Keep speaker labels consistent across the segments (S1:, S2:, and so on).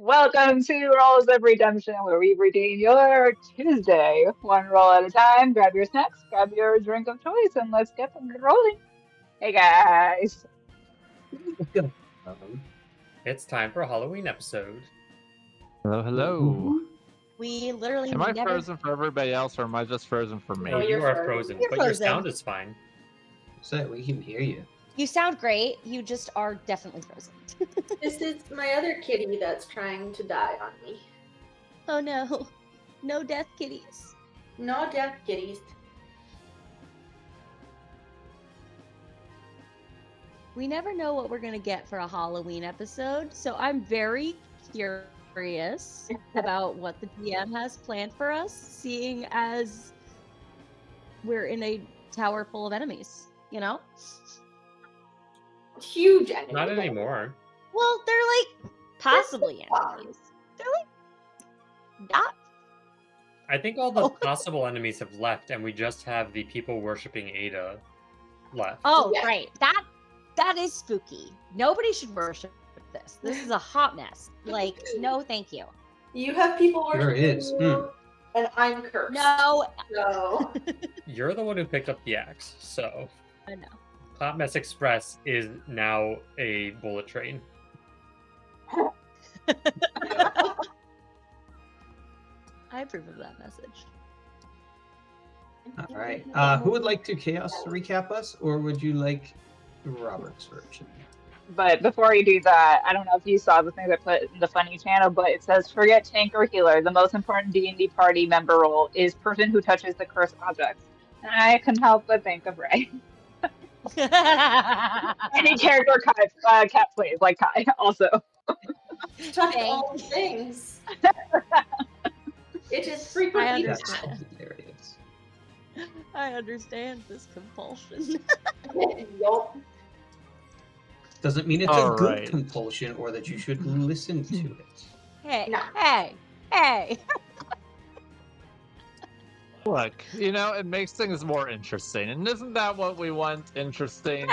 S1: Welcome to Rolls of Redemption, where we redeem your Tuesday, one roll at a time. Grab your snacks, grab your drink of choice, and let's get them rolling. Hey guys.
S2: It's time for a Halloween episode.
S3: Hello, hello.
S4: We literally
S3: Am I
S4: never...
S3: frozen for everybody else, or am I just frozen for me?
S2: No, you are frozen,
S4: You're
S2: but your
S4: frozen.
S2: sound is fine.
S5: So we can hear you.
S4: You sound great. You just are definitely frozen.
S6: This is my other kitty that's trying to die on me.
S4: Oh no. No death kitties.
S6: No death kitties.
S4: We never know what we're going to get for a Halloween episode, so I'm very curious about what the DM has planned for us, seeing as we're in a tower full of enemies, you know?
S6: Huge enemy.
S2: Not anymore.
S4: Well, they're like possibly enemies. They're like not.
S2: I think all the possible enemies have left, and we just have the people worshipping Ada left.
S4: Oh,
S6: Yeah.
S4: right. That is spooky. Nobody should worship this. This is a hot mess. Like, no, thank you.
S6: You have people
S5: Sure
S6: worshiping
S5: is.
S6: you, and I'm cursed.
S4: No,
S6: No.
S2: You're the one who picked up the axe, so
S4: I know.
S2: Hot Mess Express is now a bullet train.
S4: I approve of that message.
S5: All right. Who would like to chaos recap us, or would you like Robert's version?
S1: But before you do that, I don't know if you saw the thing I put in the funny channel, but it says, forget tank or healer. The most important D&D party member role is person who touches the cursed objects. And I couldn't help but think of Ray. Any character Cat plays, like Kai, also.
S6: Touch all the things. It is frequently
S4: I
S5: That's
S4: understand.
S5: hilarious.
S4: I understand this compulsion.
S6: Yup.
S5: Doesn't mean it's
S3: All
S5: a good
S3: right.
S5: compulsion or that you should listen to it.
S4: Hey,
S6: No.
S4: hey.
S3: Look, it makes things more interesting. And isn't that what we want? Interesting?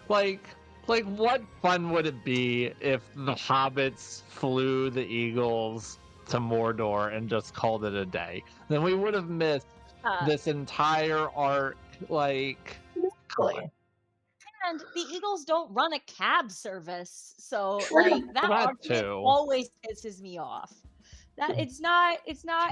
S3: Like what fun would it be if the hobbits flew the eagles to Mordor and just called it a day? Then we would have missed this entire arc, come on.
S4: And the Eagles don't run a cab service, so
S6: True.
S4: like that
S3: That
S4: argument
S3: too.
S4: always pisses me off. That it's not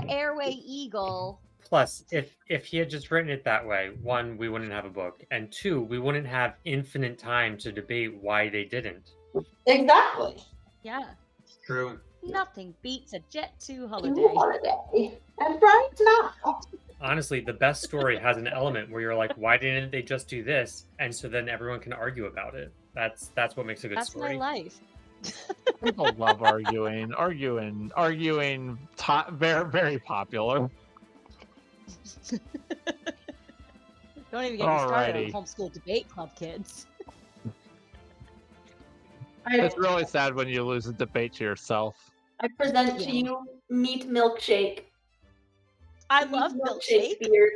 S4: Airway Eagle.
S2: Plus, if he had just written it that way, one, we wouldn't have a book, and two, we wouldn't have infinite time to debate why they didn't.
S6: Exactly.
S4: Yeah,
S5: True.
S4: nothing beats a Jet 2
S6: You
S4: holiday.
S6: holiday. And right now.
S2: Honestly, the best story has an element where you're like, why didn't they just do this? And so then everyone can argue about it. That's what makes a good
S4: That's
S2: story.
S4: my life.
S3: People love arguing. Very, very popular.
S4: Don't even get me started
S3: Alrighty.
S4: on homeschool debate club, kids.
S3: It's really sad when you lose a debate to yourself.
S6: I present to you meat milkshake.
S4: I
S6: Meat
S4: love milkshake.
S6: beard.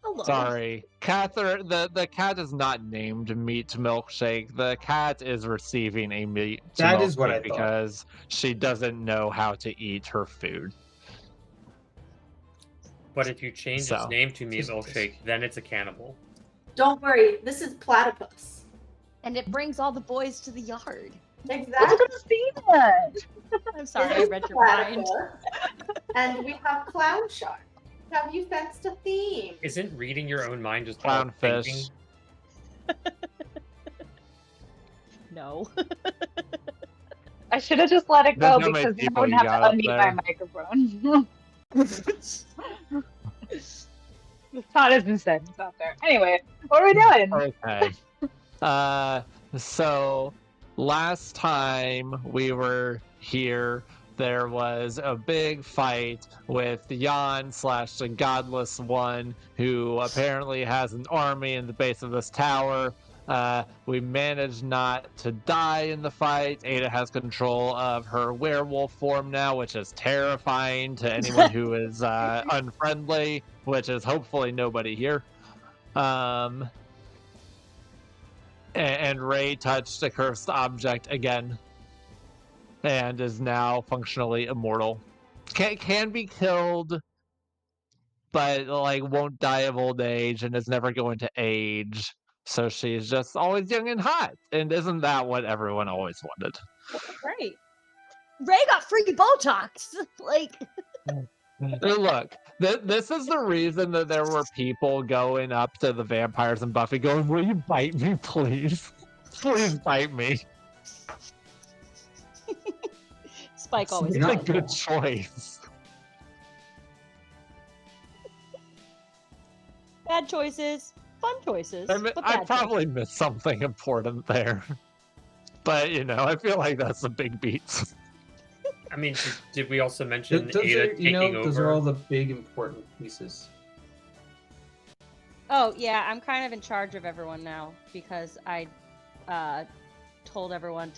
S4: Hello.
S3: Sorry, Catherine. The cat is not named Meat Milkshake. The cat is receiving a meat.
S5: That is what I
S3: milkshake
S5: thought.
S3: because she doesn't know how to eat her food.
S2: But if you change
S3: So.
S2: its name to Meat
S5: Just-
S2: Milkshake, then it's a cannibal.
S6: Don't worry, this is platypus.
S4: And it brings all the boys to the yard.
S1: I was
S6: Exactly.
S1: going to see that.
S4: I'm sorry,
S6: This
S4: I
S6: is
S4: read your mind.
S6: platypus. And we have clown shark. Have you sensed a theme?
S2: Isn't reading your own mind just called thinking?
S3: Clownfish.
S4: No.
S1: I should have just let it go
S3: There's not many
S1: because then I
S3: people
S1: wouldn't
S3: you
S1: have
S3: got
S1: to
S3: up
S1: unmute
S3: there.
S1: my microphone. The thought has been said. It's out there. Anyway, what are we doing?
S3: Okay. So last time we were here, there was a big fight with Jan / the Godless One, who apparently has an army in the base of this tower. We managed not to die in the fight. Ada has control of her werewolf form now, which is terrifying to anyone who is unfriendly, which is hopefully nobody here. And Ray touched a cursed object again. and is now functionally immortal. Can be killed, but like won't die of old age and is never going to age. So she's just always young and hot. And isn't that what everyone always wanted?
S4: Right. Ray got free Botox. Like,
S3: Look, this is the reason that there were people going up to the vampires and Buffy going, "Will you bite me, please? Please bite me."
S4: Spike always
S3: It's a
S5: not
S4: does.
S3: good choice.
S4: Bad choices, fun choices.
S3: I
S4: but bad
S3: probably missed something important there. But, I feel like that's a big beat.
S2: I mean, did we also mention
S5: Those
S2: Ada
S5: are,
S2: taking over?
S5: those are all the big important pieces.
S4: Oh yeah, I'm kind of in charge of everyone now because I told everyone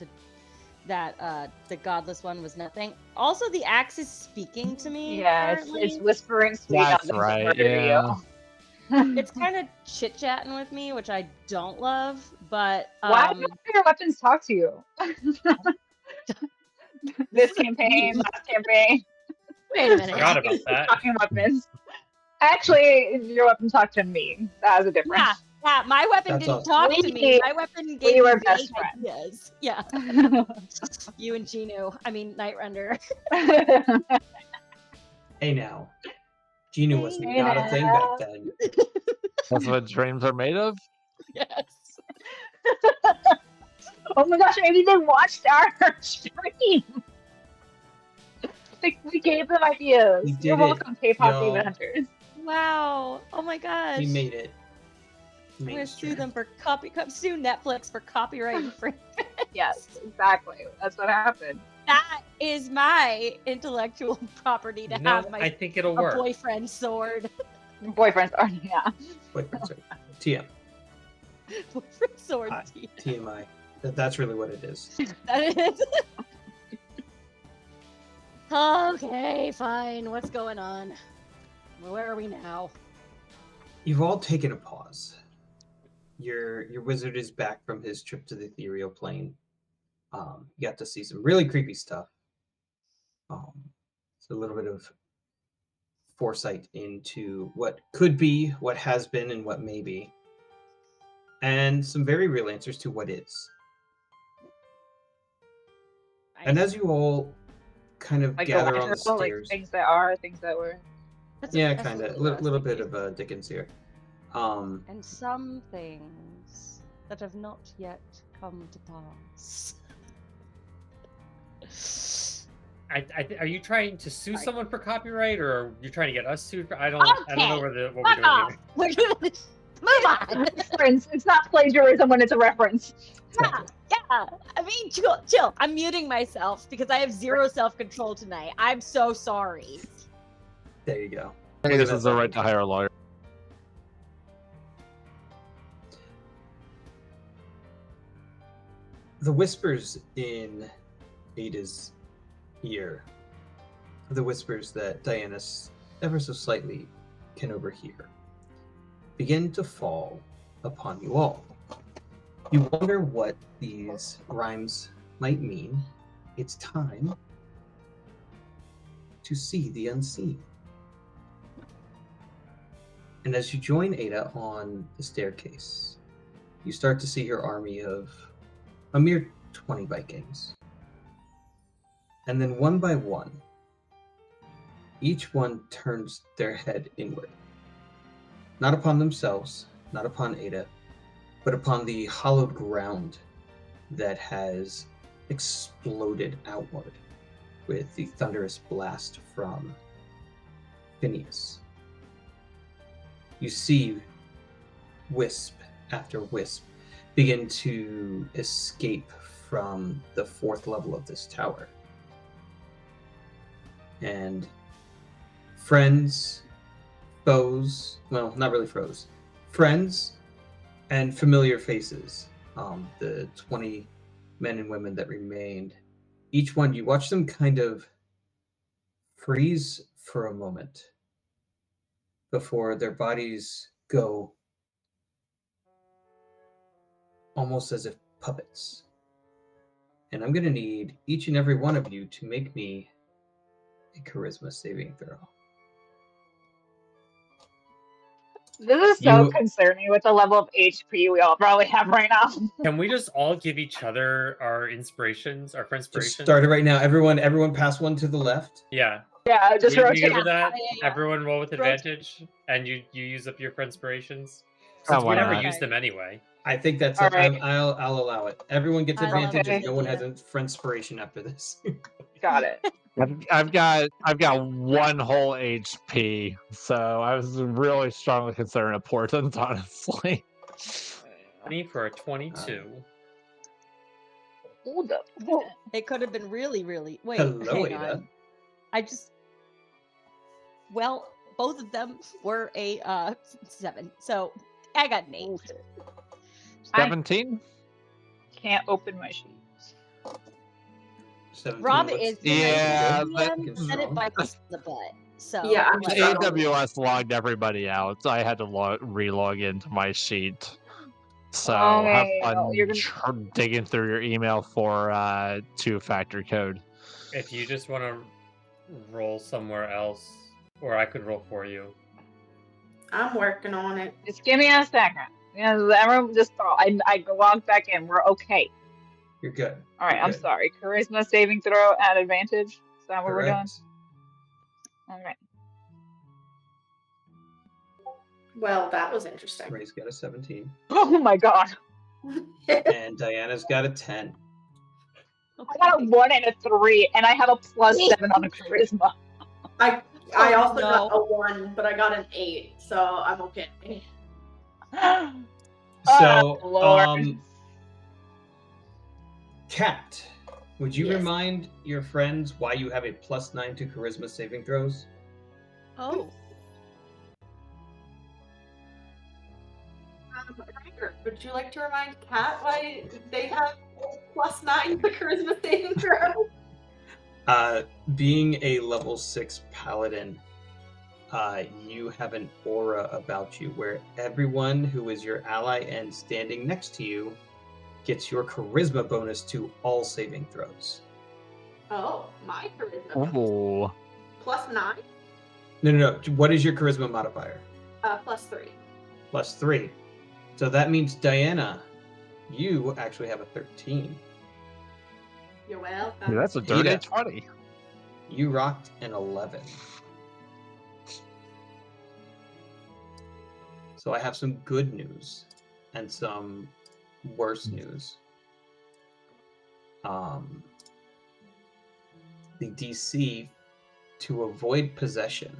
S4: that the godless one was nothing. Also, the axe is speaking to me.
S1: Yeah,
S4: currently.
S1: it's whispering sweet
S3: That's
S1: nothings
S3: right,
S1: to murder
S3: yeah.
S1: you.
S4: It's kind of chit chatting with me, which I don't love. But
S1: Why do your weapons talk to you? This campaign, last campaign,
S4: wait a minute.
S2: Forgot about that.
S1: talking weapons. Actually, your weapon talked to me. That was a difference.
S4: Yeah, my weapon
S5: That's
S4: didn't
S5: awesome.
S4: talk to me. My weapon gave
S1: we
S4: me
S1: were best
S4: vague
S1: friends.
S4: ideas. Yeah, you and Gino. I mean, Nightrender.
S5: Hey now, Gina was
S1: Hey
S5: not a thing
S1: now.
S5: back then.
S3: That's what dreams are made of?
S4: Yes.
S1: Oh my gosh, maybe they watched our stream. We gave them ideas.
S5: We did
S1: You're
S5: it,
S1: welcome, K-pop
S5: y'all.
S1: Demon Hunters.
S4: Wow. Oh my gosh.
S5: We made it.
S4: I'm gonna sue
S5: Mainstream.
S4: them for sue Netflix for copyright infringement.
S1: Yes, exactly. That's what happened.
S4: That is my intellectual property to
S2: No,
S4: have
S2: I think it'll work.
S4: boyfriend sword.
S1: Boyfriends are, yeah.
S5: Wait, sorry. TM.
S4: Boyfriend sword.
S5: Hi.
S4: T.
S5: TMI. That's really what it is.
S4: That is. Okay, fine. What's going on? Where are we now?
S5: You've all taken a pause. Your wizard is back from his trip to the ethereal plane. You got to see some really creepy stuff. It's a little bit of foresight into what could be, what has been, and what may be, and some very real answers to what is. And as you all kind of
S1: Like
S5: gather on the
S1: electrical, like
S5: stairs,
S1: things that are, things that were.
S5: yeah,
S4: that's
S5: kind of,
S4: what I was
S5: little bit
S4: thinking.
S5: of Dickens here.
S4: And some things that have not yet come to pass.
S2: Are you trying to sue
S4: Sorry.
S2: someone for copyright, or are you trying to get us sued? I don't know
S4: Okay,
S2: what we're
S4: Fuck
S2: doing
S4: off.
S2: here.
S4: We're doing this. Move on.
S1: Reference. It's not plagiarism when it's a reference.
S4: Yeah. I mean, chill. I'm muting myself because I have zero self-control tonight. I'm so sorry.
S5: There you go.
S3: I think this is the right to hire a lawyer.
S5: The whispers in Ada's ear, the whispers that Diana ever so slightly can overhear, begin to fall upon you all. You wonder what these rhymes might mean. It's time to see the unseen. And as you join Ada on the staircase, you start to see her army of a mere 20 Vikings. And then one by one, each one turns their head inward. Not upon themselves, not upon Ada, but upon the hollowed ground that has exploded outward with the thunderous blast from Phineas. You see wisp after wisp begin to escape from the fourth level of this tower. And friends, foes, well, not really foes, friends and familiar faces, the 20 men and women that remained, each one, you watch them kind of freeze for a moment before their bodies go almost as if puppets. And I'm going to need each and every one of you to make me a charisma saving throw.
S1: This is so
S5: You-
S1: concerning with the level of HP we all probably have right now.
S2: Can we just all give each other our inspirations, our
S5: Just
S2: friendspirations?
S5: start it right now. Everyone pass one to the left.
S2: Yeah.
S1: Yeah, just
S2: You
S1: rotate.
S2: good with that?
S4: Yeah.
S2: Everyone roll with
S4: Rotate.
S2: advantage, and you use up your friendspirations.
S3: Oh,
S2: Since we
S3: why
S2: never
S3: not?
S2: use them anyway.
S5: I think that's
S1: All
S5: it.
S1: right.
S5: I'll allow it. Everyone gets
S4: I love
S5: advantage if
S1: this
S5: no one has
S4: idea.
S5: a friendspiration after this.
S1: Got it.
S3: I've got 1 whole HP, so I was really strongly considering a portent, honestly.
S2: 20 for a 22.
S1: Hold up.
S4: It could have been really, really. Wait,
S5: Hello,
S4: hang
S5: Ada.
S4: on. I just. Well, both of them were a 7, so I got an 8.
S1: I
S3: 17?
S1: can't open my sheets.
S5: 17
S4: Rob
S5: looks-
S4: is the
S3: Yeah,
S4: nicest
S3: but-
S4: DM, and it bites the butt. So
S6: Yeah, I'm
S3: The
S6: sorry.
S3: AWS logged everybody out, so I had to re-log into my sheet. So
S1: Okay,
S3: have fun
S1: you're gonna-
S3: digging through your email for 2-factor code.
S2: If you just want to roll somewhere else, or I could roll for you.
S6: I'm working on it.
S1: Just give me a second. Everyone just thought I logged back in. We're okay.
S5: You're good.
S1: All right,
S5: You're
S1: I'm
S5: good.
S1: sorry. Charisma saving throw at advantage. Is that what we're doing?
S5: Correct.
S1: All right.
S6: Well, that was interesting.
S5: Ray's got a 17.
S1: Oh my god.
S5: And Diana's got a 10.
S1: I got a 1 and a 3, and I have a +7 on a charisma.
S6: I
S4: Oh,
S6: also
S4: no.
S6: got a 1, but I got an 8, so I'm okay.
S5: So,
S1: Oh, Lord.
S5: Kat, would you
S6: Yes.
S5: remind your friends why you have a +9 to charisma saving throws?
S4: oh,
S6: Ryder, would you like to remind Kat why they have +9 to charisma saving throw?
S5: Being a level 6 paladin, you have an aura about you where everyone who is your ally and standing next to you gets your charisma bonus to all saving throws.
S6: Oh, my charisma.
S3: Ooh.
S6: +9?
S5: No. What is your charisma modifier?
S6: +3.
S5: +3. So that means, Diana, you actually have a 13.
S6: You're welcome.
S3: That's a dirty
S5: Ada.
S3: 20.
S5: You rocked an 11. So I have some good news and some worse news. The DC to avoid possession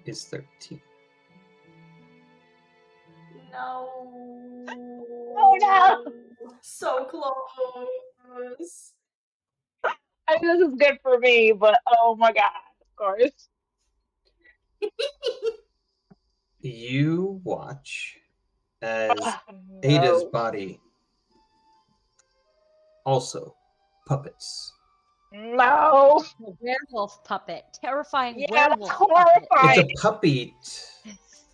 S5: is 13.
S6: No.
S1: Oh, no.
S6: So close.
S1: I mean, this is good for me, but oh my god, of course.
S5: You watch as
S1: Oh,
S5: Ada's
S1: no.
S5: body also puppets.
S1: No.
S4: a werewolf puppet, terrifying
S1: Yeah, that's
S4: werewolf puppet.
S1: horrifying.
S5: It's a puppy.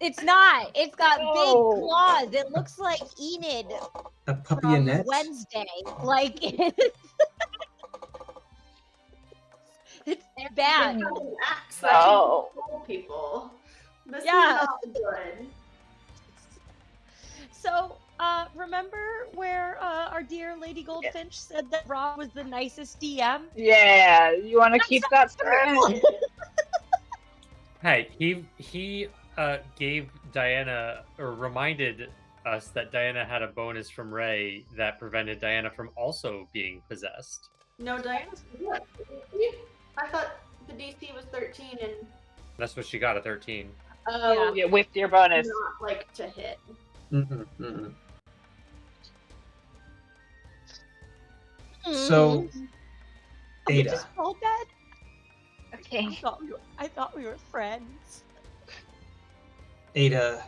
S4: It's not. It's got
S1: No.
S4: big claws. It looks like Enid
S5: A
S4: from
S5: puppyinette.
S4: Wednesday. Like it's bad.
S6: It has an axe that
S1: No.
S6: can control people. This
S4: Yeah.
S6: is not good.
S4: So, remember where our dear Lady Goldfinch said that Rob was the nicest DM?
S1: Yeah, you want to keep that straight?
S2: Hey, he gave Diana, or reminded us that Diana had a bonus from Ray that prevented Diana from also being possessed.
S6: No, Diana's. I thought the DC was 13 and
S2: That's what she got, a 13.
S6: oh,
S1: Yeah, with your bonus.
S6: not like to hit.
S5: So,
S4: Are we
S5: Ada,
S4: just all dead?
S1: Okay.
S4: I thought we were friends.
S5: Ada,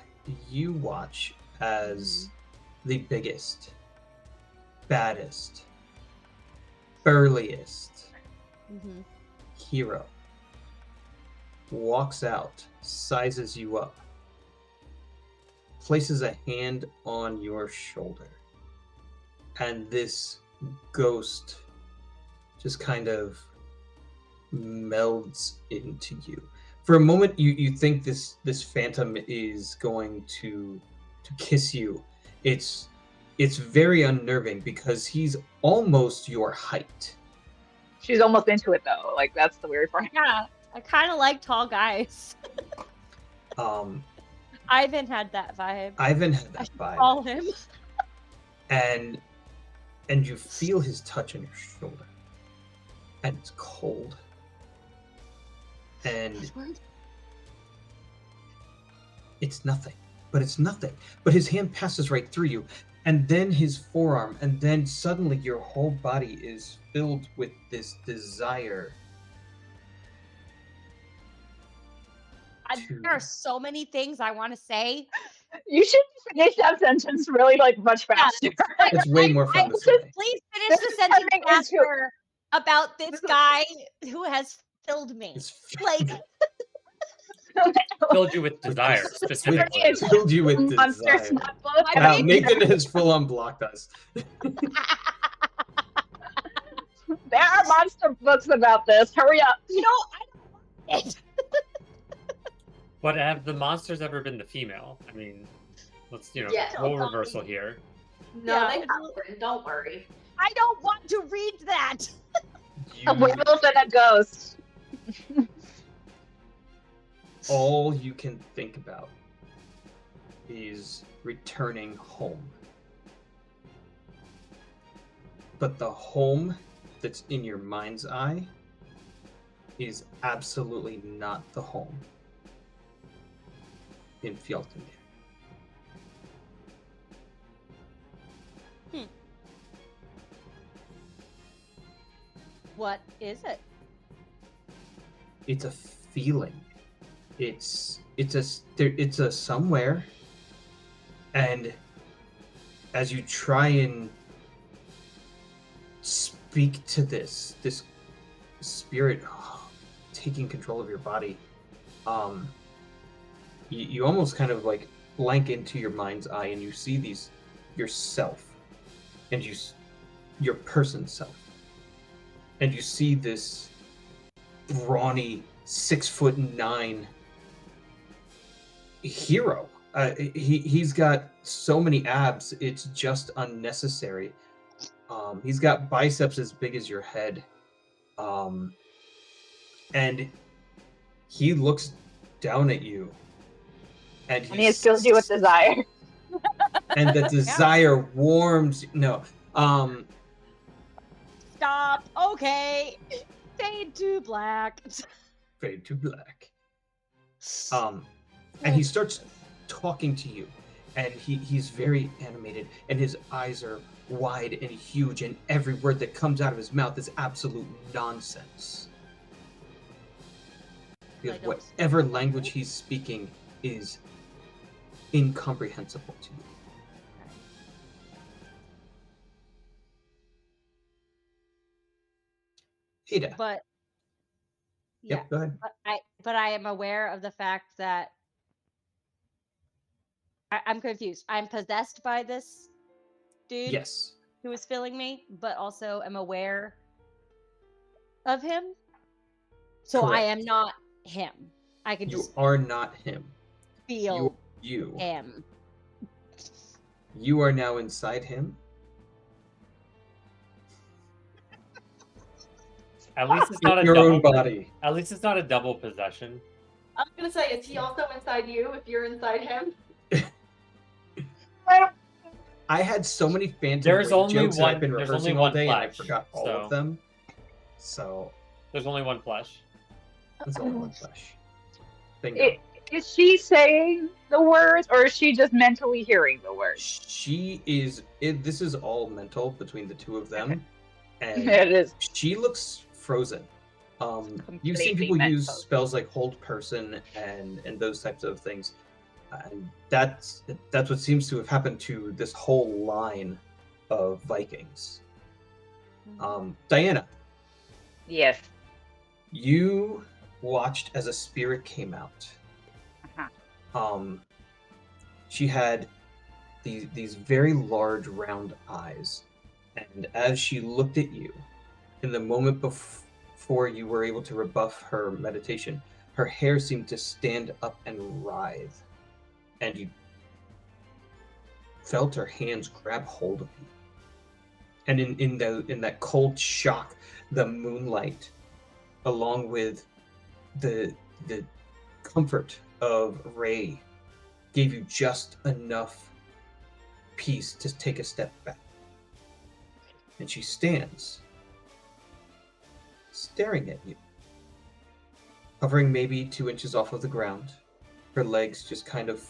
S5: you watch as the biggest, baddest, burliest
S4: Mm-hmm.
S5: hero walks out, sizes you up, places a hand on your shoulder, and this ghost just kind of melds into you. For a moment, you think this phantom is going to kiss you. It's very unnerving because he's almost your height.
S1: She's almost into it though. Like that's the weird part.
S4: Yeah, I kind of like tall guys. Ivan had that vibe.
S5: Ivan had
S4: I
S5: that
S4: should
S5: vibe,
S4: call him.
S5: and you feel his touch on your shoulder, and it's cold, and it's nothing. But it's nothing. But his hand passes right through you, and then his forearm, and then suddenly your whole body is filled with this desire.
S4: There are so many things I want to say.
S1: You should finish that sentence really like much faster.
S5: It's way more fun this way.
S4: Please finish
S1: This
S4: the
S1: is
S4: sentence
S1: turning into-
S4: faster about this guy who has filled me. Like,
S2: Filled you with desire, specifically.
S5: Filled you with
S1: Monster
S5: desire.
S1: Snapbook.
S5: Wow, Nathan has full-on blocked us.
S1: There are monster books about this. Hurry up.
S4: I don't want it.
S2: But have the monsters ever been the female? I mean, let's,
S6: Yeah.
S2: role reversal here.
S6: No,
S4: Yeah.
S6: they haven't. Don't worry.
S4: I don't want to read that.
S1: A werewolf and a ghost.
S5: All you can think about is returning home. But the home that's in your mind's eye is absolutely not the home in Fjaltnir.
S4: What is it?
S5: It's a feeling. It's a somewhere, and as you try and speak to this spirit taking control of your body, you almost kind of like blank into your mind's eye, and you see yourself, and your person self, and you see this brawny 6'9" hero. He's got so many abs, it's just unnecessary. He's got biceps as big as your head, and he looks down at you, and
S1: he has filled you with desire.
S5: And the desire warms. No,
S4: Stop. Okay. Fade to black.
S5: fade to black. And he starts talking to you, and he's very animated, and his eyes are wide and huge, and every word that comes out of his mouth is absolute nonsense. Because whatever language he's speaking is incomprehensible to you. Ada.
S4: But
S5: Yep, go ahead.
S4: but I am aware of the fact that I'm confused. I'm possessed by this dude
S5: Yes.
S4: who is filling me, but also am aware of him. So I am
S5: Correct.
S4: not him. I can
S5: You
S4: just
S5: are not him.
S4: feel
S5: You.
S4: him.
S5: You are now inside him.
S2: At least it's not a
S5: Your own
S2: double.
S5: body.
S2: At least it's not a double possession.
S6: I was gonna say, is he also inside you if you're inside him?
S5: I had so many phantom
S2: There's
S5: rape
S2: only
S5: jokes that
S2: one-
S5: I've been
S2: there's
S5: rehearsing
S2: only
S5: all
S2: one
S5: day, and I
S2: flesh,
S5: forgot all
S2: so-
S5: of them. So
S2: There's only one flesh.
S5: that's only one flesh. Bingo.
S1: Is she saying the words, or is she just mentally hearing the words?
S5: She is. This is all mental between the two of them, and
S1: It is.
S5: she looks frozen. You've seen
S1: Completely
S5: people use
S1: mental.
S5: spells like hold person and those types of things, and that's what seems to have happened to this whole line of Vikings. Diana,
S1: Yes.
S5: you watched as a spirit came out.
S1: Uh-huh.
S5: She had these very large round eyes, And as she looked at you, in the moment before you were able to rebuff her meditation, her hair seemed to stand up and writhe, and you felt her hands grab hold of you. And in that cold shock, the moonlight, along with the comfort of Ray, gave you just enough peace to take a step back. And she stands, staring at you, hovering maybe 2 inches off of the ground, her legs just kind of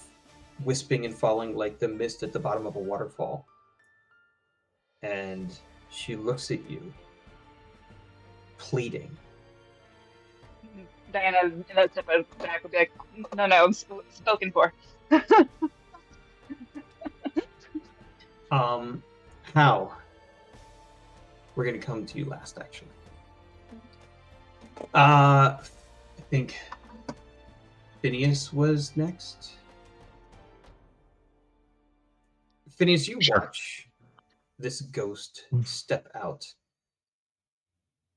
S5: wisping and falling like the mist at the bottom of a waterfall. And she looks at you, pleading.
S1: Diana, in that step back, would be like, no, I'm spoken for.
S5: How? We're gonna come to you last, actually. I think Phineas was next. Phineas, you watch this ghost step out.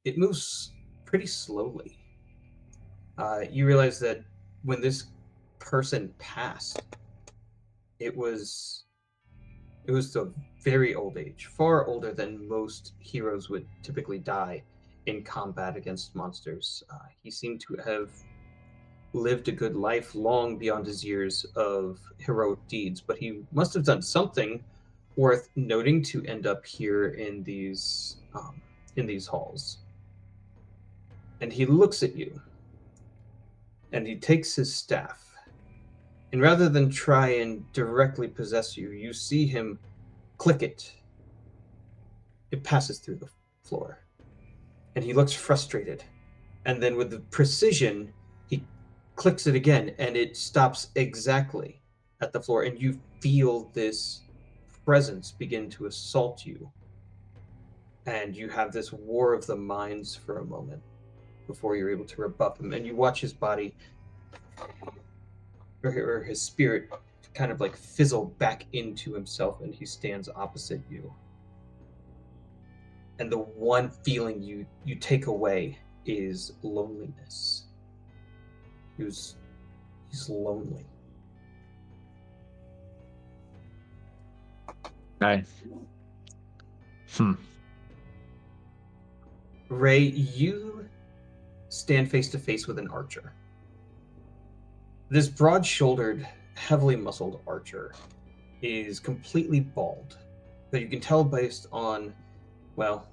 S5: It moves pretty slowly. You realize that when this person passed, it was the very old age, far older than most heroes would typically die in combat against monsters. He seemed to have lived a good life long beyond his years of heroic deeds, but he must have done something worth noting to end up here in these halls. And he looks at you, and he takes his staff, and rather than try and directly possess you, you see him click it. It passes through the floor, and he looks frustrated. And then with the precision, he clicks it again, and it stops exactly at the floor, and you feel this presence begin to assault you. And you have this war of the minds for a moment before you're able to rebuff him, and you watch his body or his spirit kind of like fizzle back into himself, and he stands opposite you. And the one feeling you take away is loneliness. He's lonely.
S3: Okay.
S5: Ray, you stand face to face with an archer. This broad-shouldered, heavily muscled archer is completely bald, but you can tell based on, well,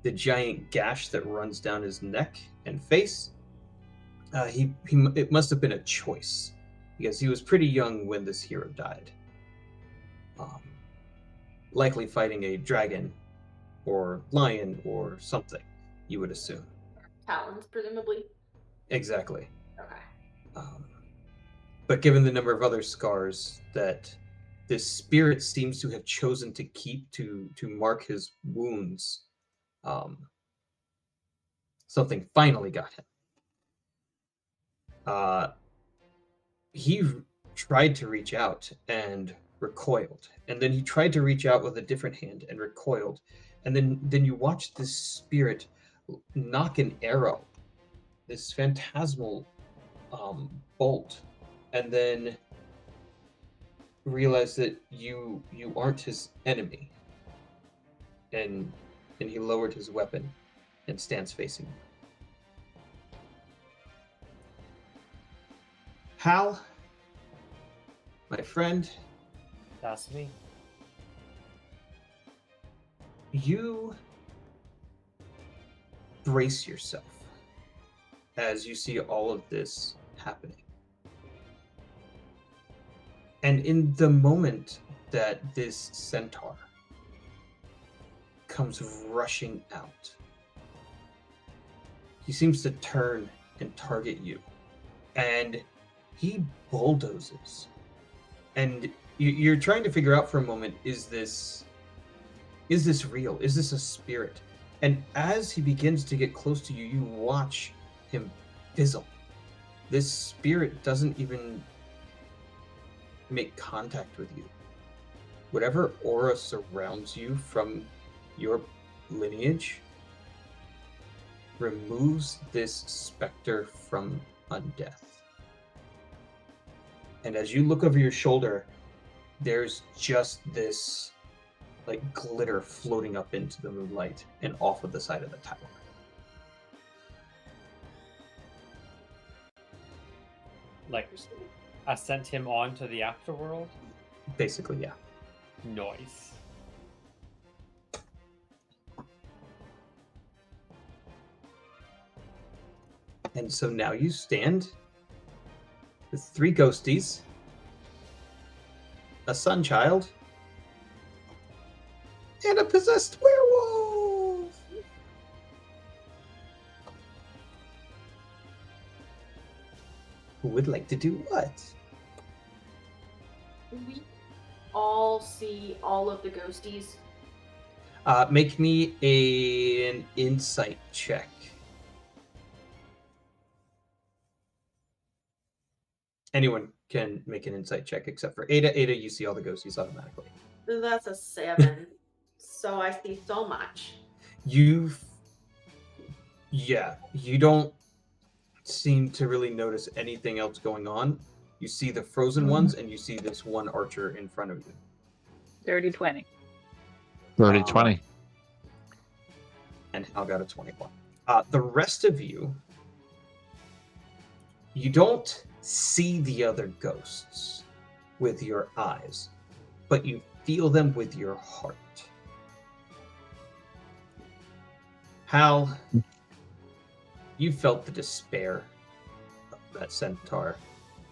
S5: the giant gash that runs down his neck and face. It must have been a choice, because he was pretty young when this hero died. Likely fighting a dragon or lion or something, you would assume.
S6: Talons, presumably.
S5: Exactly.
S6: Okay.
S5: But given the number of other scars that this spirit seems to have chosen to keep to mark his wounds, something finally got him. He tried to reach out and recoiled, and then he tried to reach out with a different hand and recoiled, and then you watch this spirit knock an arrow, this phantasmal bolt, and then realize that you aren't his enemy, and he lowered his weapon and stands facing you. Hal, my friend,
S2: That's me.
S5: you brace yourself as you see all of this happening. And in the moment that this centaur comes rushing out, he seems to turn and target you, and he bulldozes. And you're trying to figure out for a moment, is this real? Is this a spirit? And as he begins to get close to you, you watch him fizzle. This spirit doesn't even make contact with you. Whatever aura surrounds you from your lineage removes this specter from undeath. And as you look over your shoulder, there's just this like glitter floating up into the moonlight and off of the side of the tower.
S2: Like, I sent him on to the afterworld?
S5: Basically, yeah.
S2: Nice.
S5: And so now you stand with 3 ghosties, a sun child, and a possessed werewolf. Who would like to do what?
S6: We all see all of the ghosties.
S5: Make me an insight check. Anyone can make an insight check except for Ada. Ada, you see all the ghosties automatically.
S6: That's a 7. So I see so much.
S5: You don't seem to really notice anything else going on. You see the frozen ones, and you see this one archer in front of you.
S1: Dirty 20.
S3: 30-20.
S5: And Hal got a 21. The rest of you, you don't see the other ghosts with your eyes, but you feel them with your heart. Hal, you felt the despair of that centaur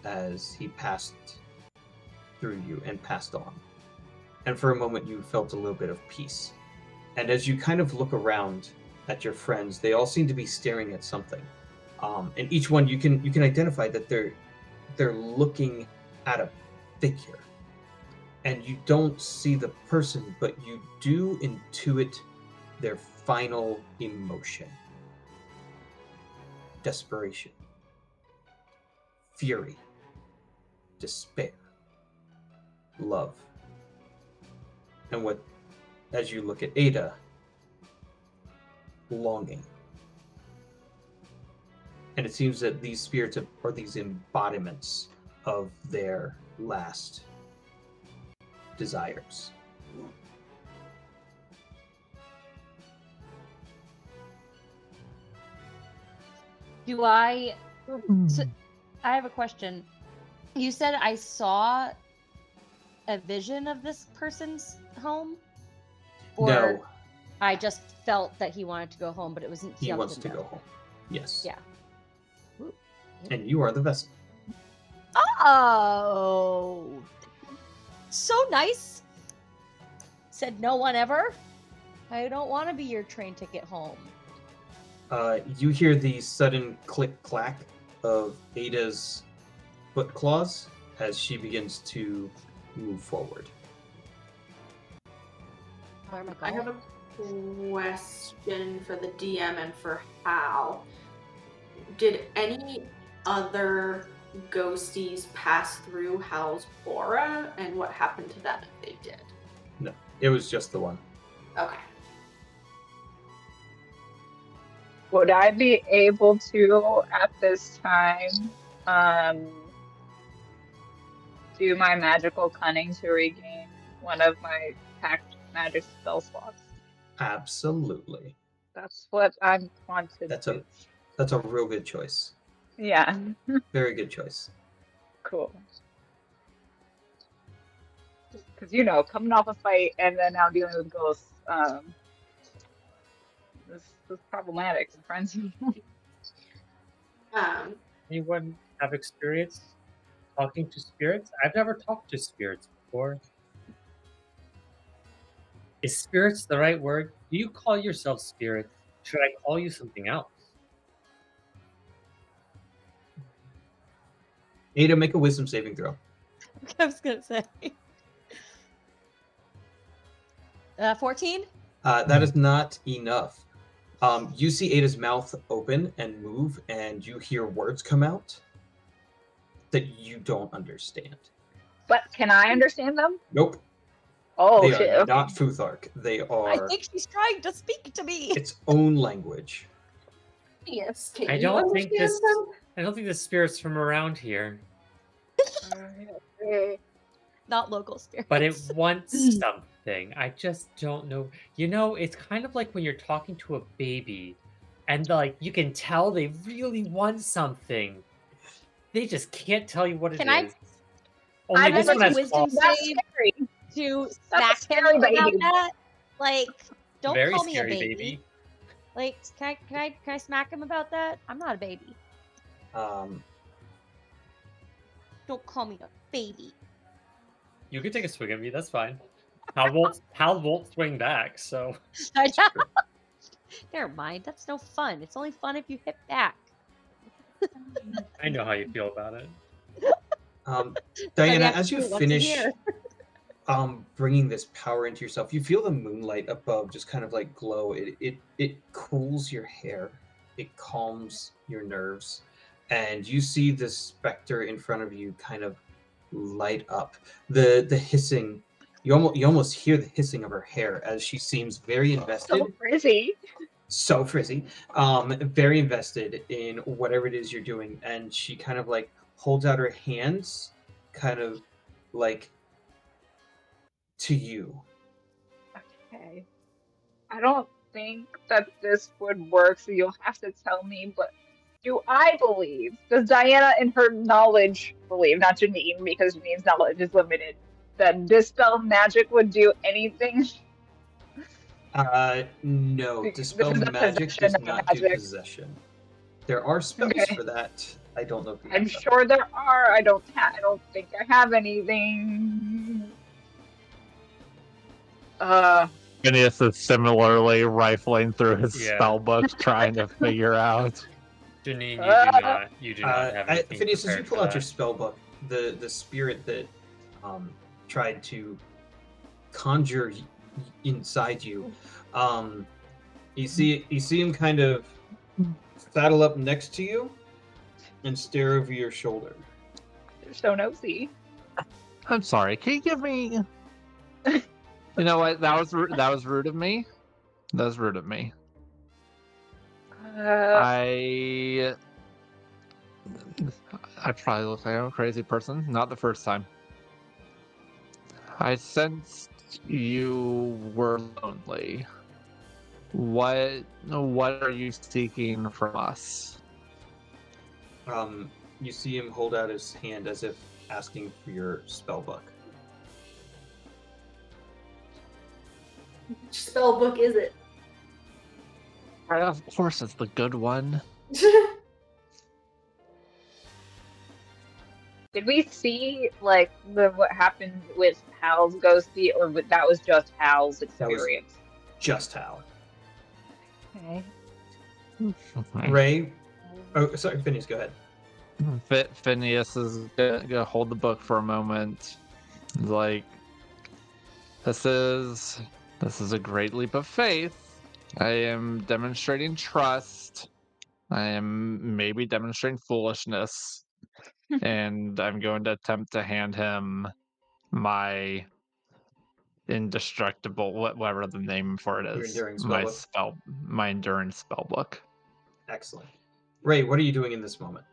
S5: as he passed through you and passed on. And for a moment, you felt a little bit of peace. And as you kind of look around at your friends, they all seem to be staring at something. And each one, you can identify that they're looking at a figure. And you don't see the person, but you do intuit their final emotion. Desperation. Fury. Despair. Love. And as you look at Ada, longing. And it seems that these spirits are these embodiments of their last desires.
S4: So I have a question. You said I saw a vision of this person's home? Or
S5: No,
S4: I just felt that he wanted to go home, but it wasn't.
S5: he wants to go home. Yes.
S4: Yeah. Ooh.
S5: And you are the vessel.
S4: Oh, so nice. Said no one ever. I don't want to be your train ticket home.
S5: You hear the sudden click-clack of Ada's foot claws as she begins to move forward.
S6: I have a question for the DM and for Hal. Did any other ghosties pass through Hal's aura, and what happened to them if they did?
S5: No, it was just the one.
S6: Okay.
S1: Would I be able to, at this time, do my magical cunning to regain one of my packed magic spell slots?
S5: Absolutely.
S1: That's what I want to do.
S5: That's a real good choice.
S1: Yeah.
S5: Very good choice.
S1: Cool. Because, coming off a fight and then now dealing with ghosts, this is problematic, friends.
S2: Anyone have experience talking to spirits? I've never talked to spirits before. Is spirits the right word? Do you call yourself spirits? Should I call you something else?
S5: Ada, make a wisdom saving throw.
S4: I was gonna say. 14?
S5: That is not enough. You see Ada's mouth open and move, and you hear words come out that you don't understand.
S1: But can I understand them?
S5: Nope.
S1: Oh
S5: They
S1: shit.
S5: are
S1: Okay.
S5: not Futhark. They
S4: I
S5: are
S4: think she's trying to speak to me.
S5: its own language.
S6: Yes, can
S2: I
S6: you
S2: don't think
S6: understand
S2: this.
S6: them?
S2: I don't think the spirit's from around here,
S1: Okay.
S4: Not local spirits.
S2: but it wants something. I just don't know. You know, it's kind of like when you're talking to a baby, and like you can tell they really want something. They just can't tell you what it
S4: Can I-
S2: is. Only
S4: I'm
S2: this
S4: gonna
S2: one
S4: make
S2: has
S4: a wisdom
S2: claws.
S1: That's
S4: save
S1: scary.
S4: to
S1: That's
S4: smack
S1: a
S4: him
S1: scary
S4: about
S1: baby.
S4: that. Like, don't
S2: Very
S4: call me a
S2: scary,
S4: baby. Like, can I smack him about that? I'm not a baby.
S5: Um,
S4: Don't call me a baby.
S2: You can take a swing at me. That's fine. Hal won't swing back. So
S4: I know. Never mind. That's no fun. It's only fun if you hit back.
S2: I know how you feel about it.
S5: Diana,
S4: have to
S5: as you
S4: do it once a
S5: finish
S4: year.
S5: bringing this power into yourself, you feel the moonlight above just kind of like glow. It cools your hair, it calms your nerves, and you see the specter in front of you kind of light up. The hissing, you almost hear the hissing of her hair as she seems very invested.
S1: So crazy.
S5: So frizzy, very invested in whatever it is you're doing, and she kind of like holds out her hands, kind of like to you.
S1: Okay. I don't think that this would work, so you'll have to tell me, but do I believe, does Diana in her knowledge believe, not Janine, because Janine's knowledge is limited, that dispel magic would do anything?
S5: No,
S1: This
S5: dispel
S1: is a
S5: magic
S1: possession,
S5: does
S1: not
S5: not do
S1: magic.
S5: possession. There are spells
S1: Okay.
S5: for that. I don't know if you
S1: I'm
S5: have them.
S1: sure there are. I don't think I have anything.
S3: Phineas is similarly rifling through his
S2: Yeah.
S3: spell book, trying to figure out.
S2: Janine, you do not have anything
S5: Phineas, as you
S2: prepared
S5: pull
S2: for
S5: out your
S2: that.
S5: spell book, the spirit that tried to conjure inside you, you see him kind of saddle up next to you and stare over your shoulder.
S1: They're so nosy.
S3: I'm sorry. Can you give me? You know what? That was rude of me. That was rude of me. I probably look like I'm a crazy person. Not the first time. I sensed you were lonely. What are you seeking from us?
S5: You see him hold out his hand as if asking for your spell book.
S6: Which spell book is it?
S3: Of course, it's the good one.
S1: Did we see like what happened with Hal's ghosty, or that was just Hal's
S5: That was-
S1: experience?
S5: Just how.
S1: Okay.
S5: Ray. Oh, sorry, Phineas, go ahead.
S3: Phineas is gonna hold the book for a moment. He's like, this is a great leap of faith. I am demonstrating trust. I am maybe demonstrating foolishness. And I'm going to attempt to hand him my indestructible, whatever the name for it
S5: Your
S3: is,
S5: enduring spell book?
S3: my endurance spell book.
S5: Excellent. Ray, what are you doing in this moment?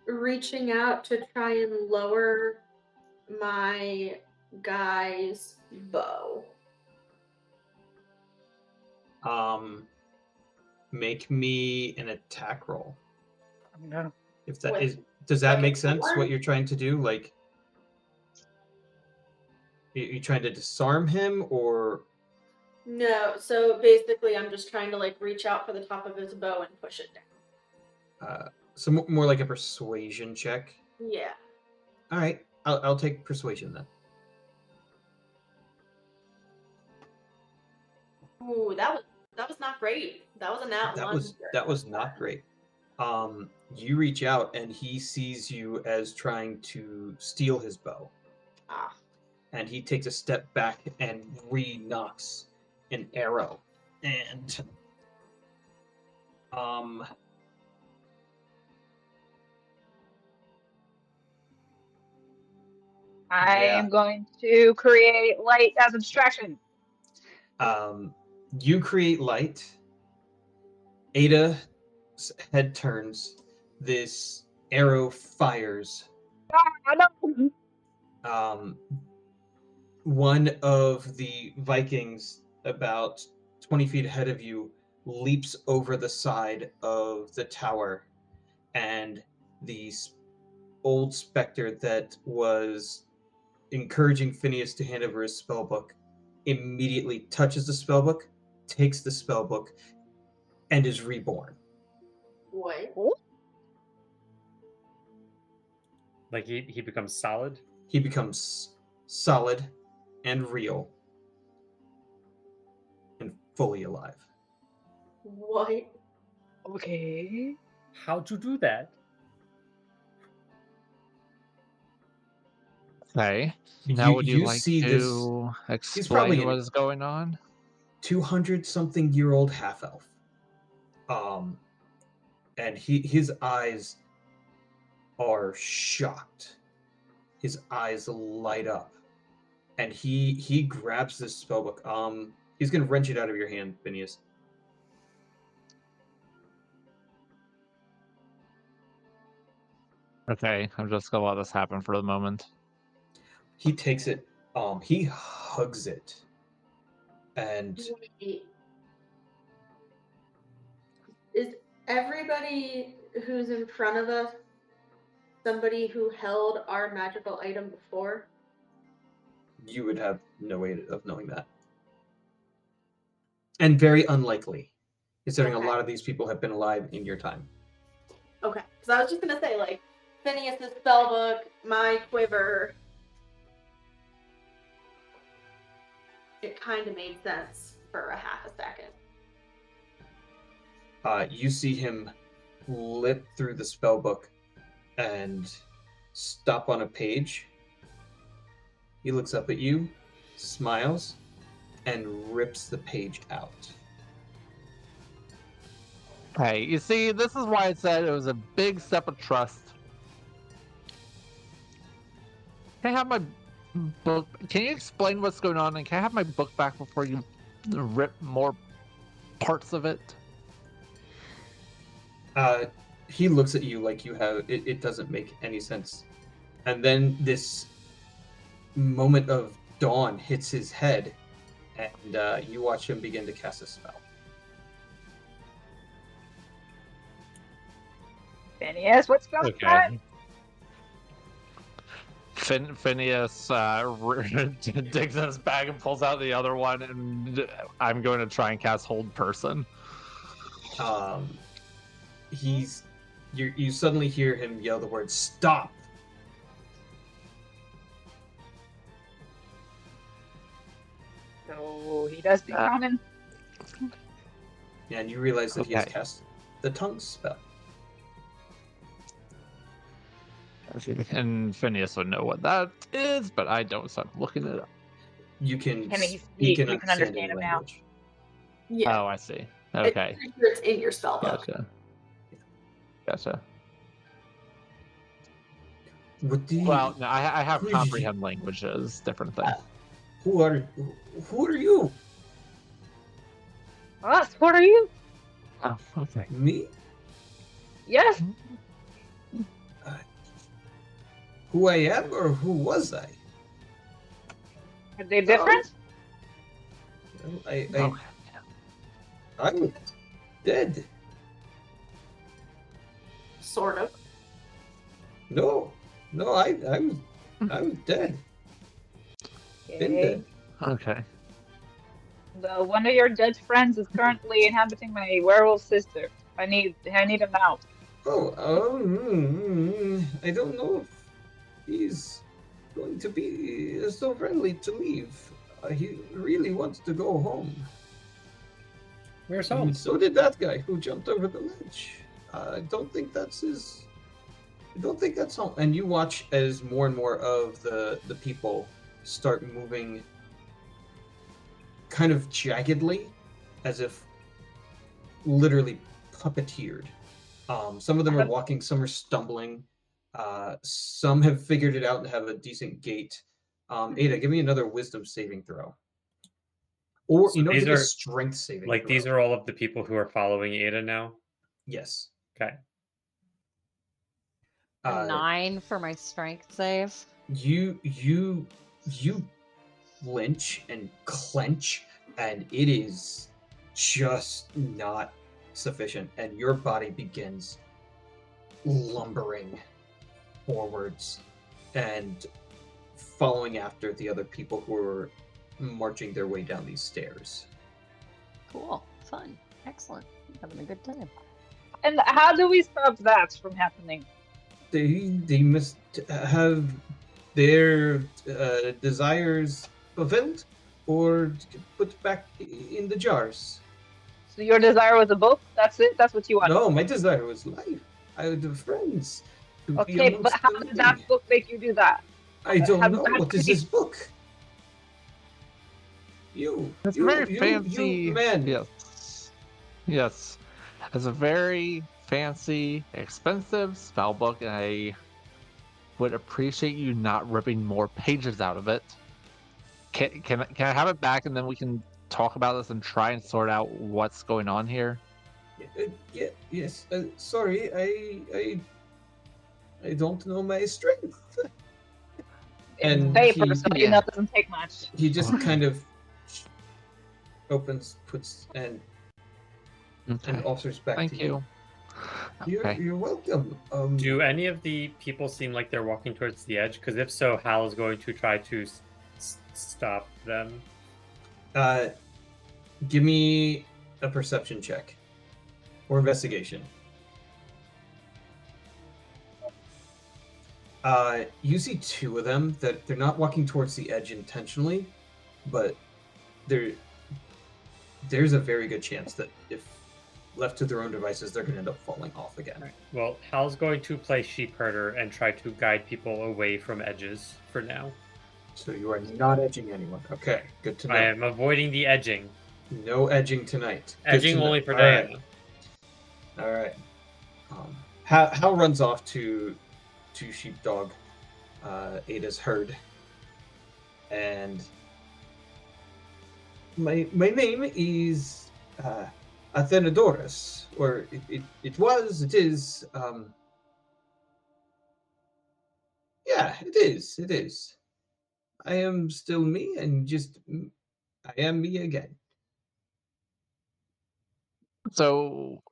S6: Reaching out to try and lower my guy's bow.
S5: Make me an attack roll.
S1: No.
S5: If that
S6: With,
S5: is, does that
S6: like,
S5: make
S6: a
S5: sense?
S6: sword?
S5: What you're trying to do? Like, you trying to disarm him, or
S6: No, so basically I'm just trying to like reach out for the top of his bow and push it down.
S5: some more like a persuasion check?
S6: Yeah.
S5: All right, I'll take persuasion then.
S6: Ooh, that was not great. That was a nat
S5: That
S6: one.
S5: was not great. You reach out and he sees you as trying to steal his bow.
S6: Ah.
S5: And he takes a step back and re-knocks an arrow. And Um,
S1: I
S5: Yeah.
S1: am going to create light as a distraction.
S5: You create light. Ada's head turns. This arrow fires.
S1: Ah, no.
S5: Um, one of the Vikings, about 20 feet ahead of you, leaps over the side of the tower, and the old specter that was encouraging Phineas to hand over his spellbook immediately touches the spellbook, takes the spellbook, and is reborn.
S6: What?
S2: Like he becomes solid.
S5: He becomes solid and real and fully alive.
S6: What?
S1: Okay.
S2: How'd you do that?
S3: Okay. Now, would you
S5: You
S3: like
S5: see this.
S3: to
S5: He's probably
S3: explain what is going on?
S5: 200-something-year-old half elf. And his eyes are shocked. His eyes light up, and he grabs this spellbook. He's gonna wrench it out of your hand, Phineas.
S3: Okay, I'm just gonna let this happen for the moment.
S5: He takes it. He hugs it, and
S6: Wait. Is everybody who's in front of us somebody who held our magical item before?
S5: you would have no way of knowing that, and very unlikely, considering
S6: Okay.
S5: a lot of these people have been alive in your time.
S6: Okay, because I was just gonna say, like, Phineas's spellbook, my quiver. It kind of made sense for a half a second.
S5: You see him flip through the spellbook and stop on a page. He looks up at you, smiles, and rips the page out.
S3: Hey, you see, this is why I said it was a big step of trust. Can I have my book? Can you explain what's going on, and can I have my book back before you rip more parts of it?
S5: He looks at you like you have it doesn't make any sense. And then this moment of dawn hits his head, and you watch him begin to cast a spell.
S1: Phineas, what spell is that?
S3: Phineas digs in his bag and pulls out the other one, and I'm going to try and cast Hold Person.
S5: You suddenly hear him yell the word "Stop!"
S1: So he does speak common.
S5: And you realize that he has
S3: Okay.
S5: cast the tongue spell.
S3: And Phineas would know what that is, but I don't, so I'm looking it up.
S5: You can
S1: Can he
S5: speak
S1: speak?
S5: and
S1: You can
S5: understand
S1: understand
S5: any
S1: him now.
S5: language.
S6: Yeah.
S3: Oh, I see. Okay.
S6: It's in your spellbook.
S3: Gotcha. Gotcha.
S5: What do you?
S3: Well, no, I have
S5: Who did you-
S3: comprehend languages, different thing.
S5: Who are you?
S1: Us, what are you?
S3: Oh, okay.
S5: Me?
S1: Yes.
S5: Who I am or who was I?
S1: Are they different?
S5: Well, I'm dead.
S6: Sort of.
S5: No, I'm dead. Been
S1: Okay.
S5: dead.
S3: Okay.
S1: One of your dead friends is currently inhabiting my werewolf sister. I need him out.
S5: Oh, I don't know if he's going to be so friendly to leave. He really wants to go home.
S2: Where's
S5: And
S2: home?
S5: so did that guy who jumped over the ledge. I don't think that's his. I don't think that's home. And you watch as more and more of the people start moving kind of jaggedly, as if literally puppeteered. Some of them are walking, some are stumbling. Some have figured it out and have a decent gait. Ada, give me another wisdom saving throw. Or,
S2: So these
S5: give me a
S2: are
S5: strength saving
S2: like
S5: throw.
S2: these are all of the people who are following Ada now.
S5: Yes.
S2: Okay.
S4: A 9 for my strength save.
S5: You flinch and clench, and it is just not sufficient, and your body begins lumbering forwards and following after the other people who are marching their way down these stairs.
S4: Cool. Fun. Excellent. Having a good time.
S1: And how do we stop that from happening?
S5: They must have their desires fulfilled or put back in the jars.
S1: So your desire was a book? That's it? That's what you want?
S5: No, my desire was life. I would have friends. To be
S1: Okay, but
S5: amongst
S1: how
S5: the
S1: did that
S5: living.
S1: book make you do that?
S5: I don't
S1: How-
S5: know.
S1: how
S5: What
S1: did
S5: is
S1: you-
S5: this book?
S3: It's
S5: you,
S3: very
S5: you,
S3: fancy.
S5: you man.
S3: Yes. Yes. It's a very fancy, expensive spell book, and I would appreciate you not ripping more pages out of it. Can I have it back, and then we can talk about this and try and sort out what's going on here?
S5: Yes. Sorry, I don't know my strength.
S1: It's paper, so you know it doesn't take much.
S5: He just kind of puts and offers back
S3: Thank
S5: to
S3: you.
S5: You're welcome.
S2: Do any of the people seem like they're walking towards the edge? Because if so, Hal is going to try to stop them.
S5: Give me a perception check or investigation. You see two of them that they're not walking towards the edge intentionally, but there's a very good chance that if left to their own devices, they're going to end up falling off again.
S2: Right. Well, Hal's going to play sheep herder and try to guide people away from edges for now.
S5: So you are not edging anyone. Okay, good to know.
S2: I am avoiding the edging.
S5: No edging tonight.
S2: Edging only for Diana.
S5: All right. Hal runs off to sheepdog Ada's herd, and my name is Athenodorus, or it is. Yeah, it is. I am still me, and I am me again.
S3: So,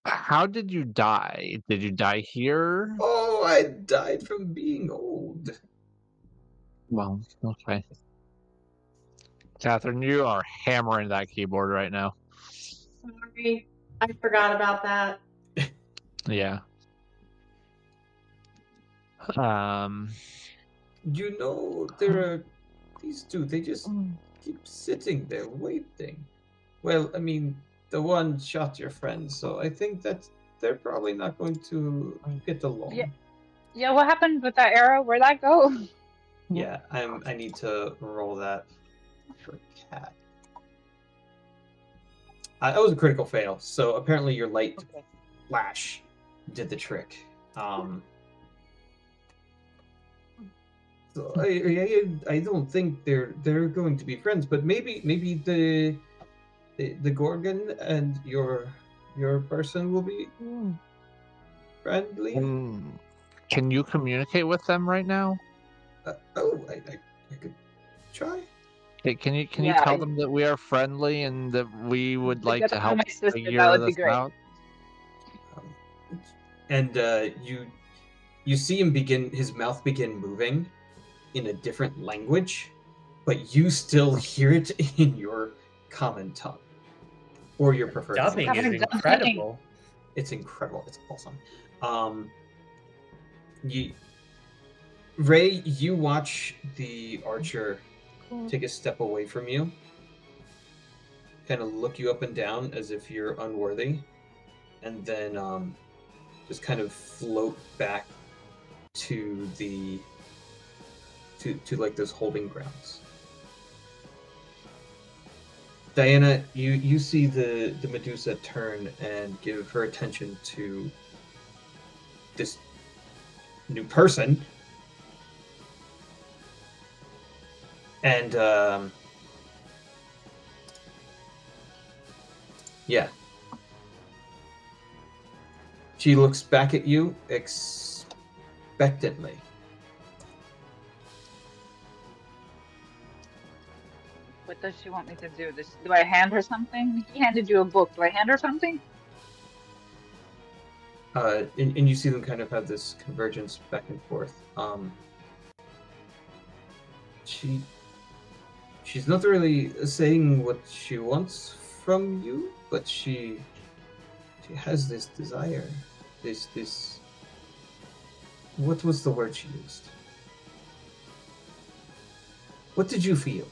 S3: how did you die? Did you die here?
S5: Oh, I died from being old.
S3: Well, okay. Catherine, you are hammering that keyboard right now.
S6: Sorry, I forgot about that.
S3: Yeah.
S5: You know, there are these two. They just keep sitting there waiting. Well, I mean, the one shot your friend, so I think that they're probably not going to get along.
S1: Yeah, what happened with that arrow? Where'd that go?
S5: Yeah, I need to roll that for cat. That was a critical fail, so apparently your light flash did the trick. So I don't think they're going to be friends, but maybe the Gorgon and your person will be friendly.
S3: Can you communicate with them right now?
S5: I could try.
S3: Can you tell them that we are friendly and that we would like to help figure this out?
S5: And you see him his mouth begin moving in a different language, but you still hear it in your common tongue or your preferred
S2: dubbing
S5: language.
S2: is incredible.
S5: It's incredible. It's awesome. Ray, you watch the archer take a step away from you, kind of look you up and down as if you're unworthy, and then just kind of float back to like those holding grounds. Diana, you see the Medusa turn and give her attention to this new person, and yeah, she looks back at you expectantly.
S1: What does she want me to do? Do I hand her something? He handed you a book. Do I hand her something?
S5: And you see them kind of have this convergence back and forth. She's not really saying what she wants from you, but she has this desire, this. What was the word she used? What did you feel?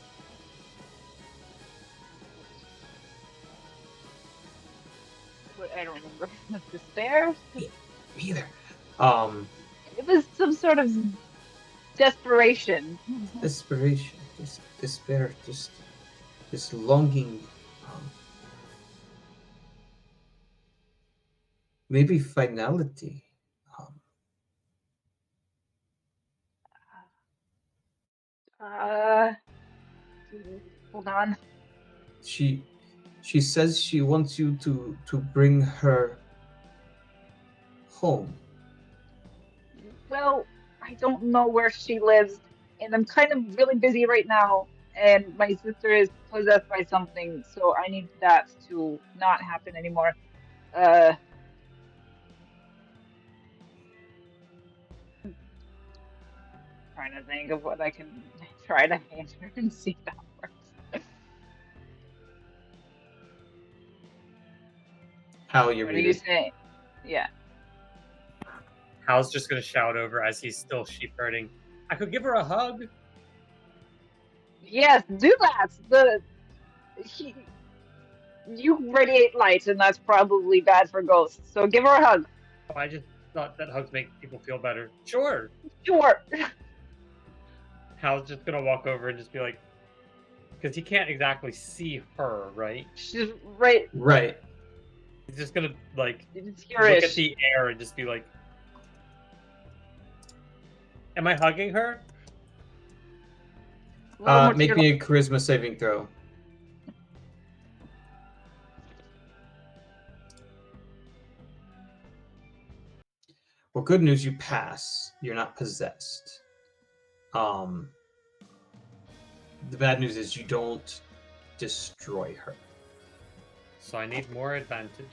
S1: I don't remember. Despair?
S5: Me either.
S1: It was some sort of desperation.
S5: Desperation, this despair, just this longing. Maybe finality.
S1: Uh, Hold on.
S5: She says she wants you to bring her home.
S1: Well, I don't know where she lives, and I'm kind of really busy right now, and my sister is possessed by something, so I need that to not happen anymore. Uh, Trying to think of what I can try to hand her and see if that works.
S5: How you
S1: What are
S5: read
S1: you
S5: it?
S1: saying? Yeah.
S2: Hal's just gonna shout over as he's still sheep herding. I could give her a hug.
S1: Yes, do that. You radiate light, and that's probably bad for ghosts. So give her a hug.
S2: I just thought that hugs make people feel better. Sure.
S1: Sure.
S2: Hal's just gonna walk over and just be like, because he can't exactly see her, right?
S1: She's right.
S5: Right.
S2: He's just gonna like
S1: It's
S2: look at
S1: here-ish.
S2: the air and just be like, "Am I hugging her?"
S5: Make me a charisma saving throw. Well, good news, you pass. You're not possessed. The bad news is you don't destroy her.
S2: So I need more advantage.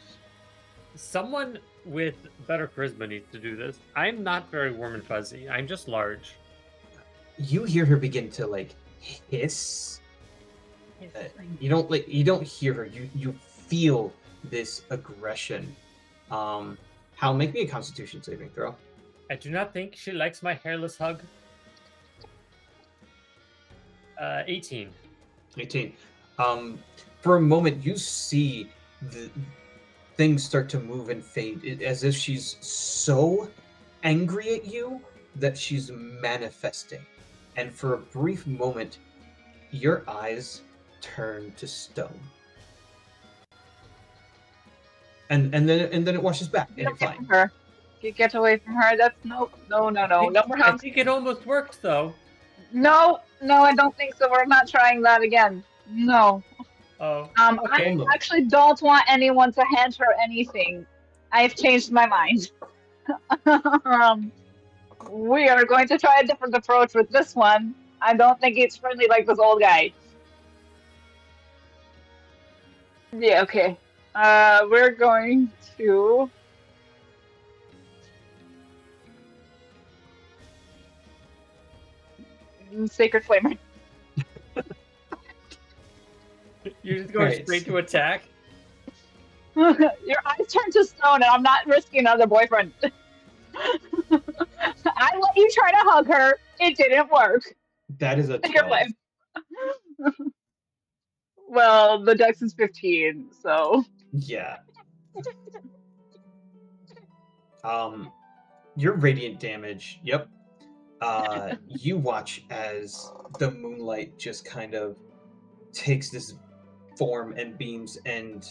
S2: Someone with better charisma needs to do this. I'm not very warm and fuzzy. I'm just large.
S5: You hear her begin to like hiss. You don't hear her. You feel this aggression. Hal, make me a Constitution saving throw.
S2: I do not think she likes my hairless hug. 18.
S5: 18. For a moment, you see the things start to move and fade, as if she's so angry at you that she's manifesting. And for a brief moment, your eyes turn to stone. And then it washes back, and you're
S1: Get
S5: fine.
S1: from her. If you get away from her, that's no more
S2: I
S1: hugs.
S2: think it almost worked though.
S1: No, I don't think so. We're not trying that again. No.
S2: Oh.
S1: I
S5: Okay.
S1: actually don't want anyone to hand her anything. I've changed my mind. We are going to try a different approach with this one. I don't think it's friendly like this old guy. Yeah, okay. We're going to. Sacred Flamer.
S2: You're just going
S5: Right.
S2: straight to attack?
S1: Your eyes turn to stone, and I'm not risking another boyfriend. I let you try to hug her. It didn't work.
S5: That is a
S1: Sacred
S5: 12.
S1: Flame. Well, the dex is 15, so.
S5: Yeah. Your radiant damage. Yep. You watch as the moonlight just kind of takes this form and beams, and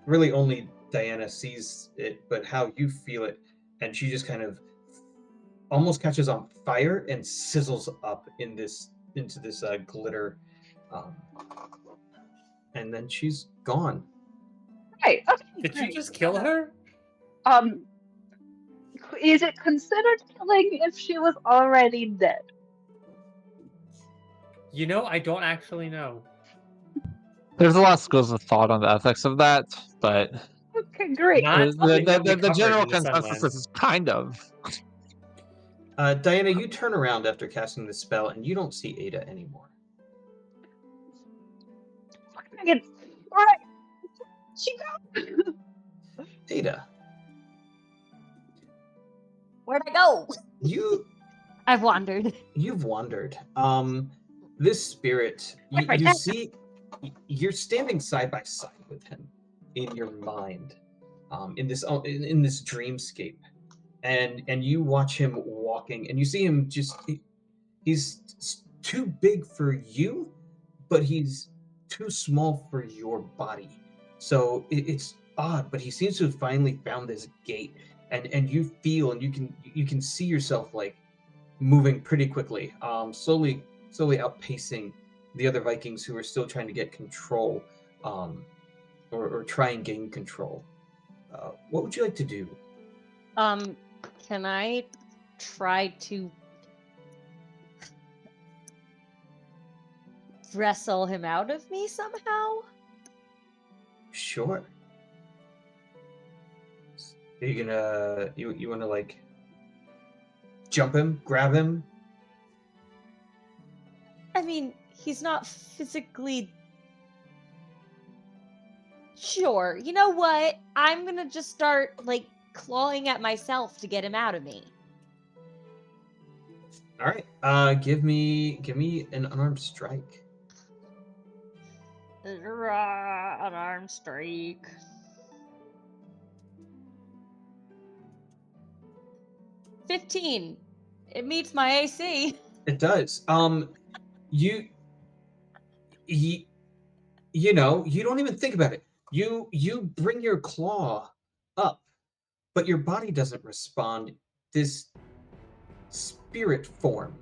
S5: really only Diana sees it, but how you feel it, and she just kind of almost catches on fire and sizzles up into this glitter, um, and then she's gone.
S1: Right. Okay.
S2: Did you
S1: Great.
S2: just kill her?
S1: Um, is it considered killing if she was already dead?
S2: You know, I don't actually know.
S3: There's a lot of schools of thought on the ethics of that, but
S1: Okay, great.
S2: Not being
S3: the
S2: recovered
S3: general
S2: in the
S3: consensus
S2: Sunlands.
S3: is kind of.
S5: Diana, you turn around after casting the spell, and you don't see Ada anymore.
S1: Fucking right. She got.
S5: Ada,
S4: Where'd I go?
S6: I've wandered.
S5: you've wandered. This spirit, you see, you're standing side by side with him in your mind, in this dreamscape, and you watch him walking, and you see him he's too big for you, but he's too small for your body. So it's odd, but he seems to have finally found this gate, and you feel, and you can see yourself like moving pretty quickly, slowly outpacing the other Vikings who are still trying to get control, or try and gain control. What would you like to do?
S4: Can I try to wrestle him out of me somehow?
S5: Sure. Are you gonna you want to like jump him, grab him?
S4: I mean, he's not physically. Sure. You know what? I'm gonna just start like clawing at myself to get him out of me.
S5: All right. Give me an unarmed strike.
S4: Unarmed strike. $15. It meets my AC.
S5: It does. You you know, you don't even think about it. You bring your claw up, but your body doesn't respond. This spirit form.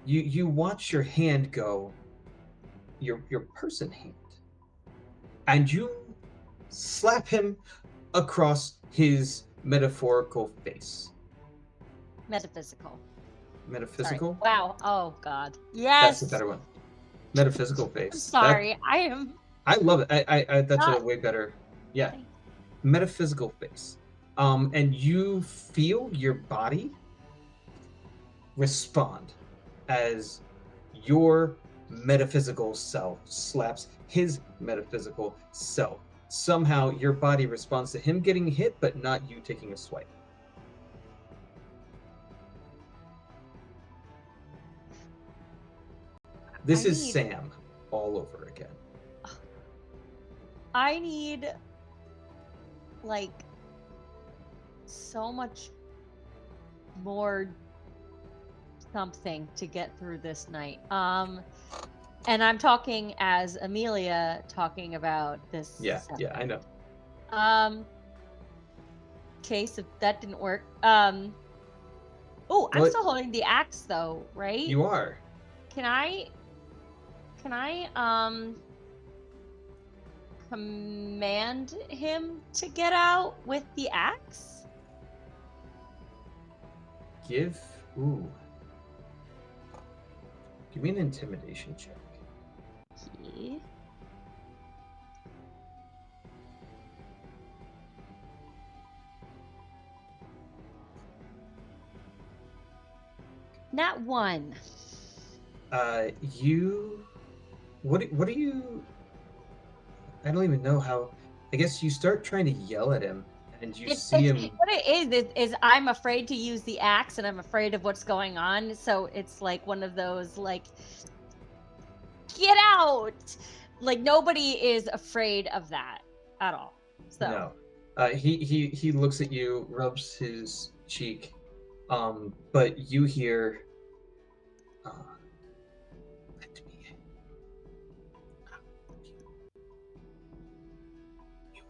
S5: You watch your hand go, your person hand, and you slap him across his metaphorical face.
S4: Metaphysical.
S5: Metaphysical?
S4: Sorry. Wow. Oh God. Yes.
S5: That's a better one. Metaphysical face.
S4: I'm sorry. I am.
S5: I love it. I that's
S4: Not-
S5: a way better. Yeah.
S4: Thank-
S5: Metaphysical face. And you feel your body respond as your metaphysical self slaps his metaphysical self. Somehow your body responds to him getting hit, but not you taking a swipe. This is Sam all over again.
S4: I need like so much more something to get through this night. And I'm talking as Amelia talking about this.
S5: Yeah, I know.
S4: Case if that didn't work. I'm still holding the axe though, right?
S5: You are.
S4: Can I command him to get out with the axe?
S5: Give me an intimidation check.
S4: Okay. Nat 1.
S5: What are you? I don't even know how. I guess you start trying to yell at him, and you see him.
S4: What it is I'm afraid to use the axe, and I'm afraid of what's going on. So it's like one of those like, get out! Like nobody is afraid of that at all. So
S5: No, he looks at you, rubs his cheek, but you hear. Let me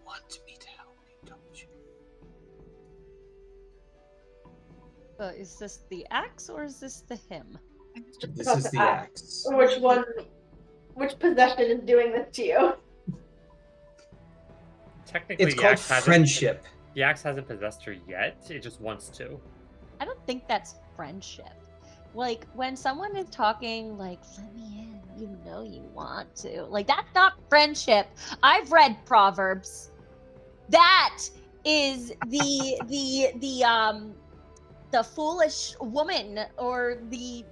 S5: want me to help you, don't you?
S4: Is this the axe or is this the him?
S5: This is the axe.
S6: Which possession is doing this to you?
S2: Technically,
S5: It's called friendship.
S2: The axe hasn't possessed her yet. It just wants to.
S4: I don't think that's friendship. Like, when someone is talking, like, let me in, you know you want to. Like, that's not friendship. I've read Proverbs. That is the foolish woman or the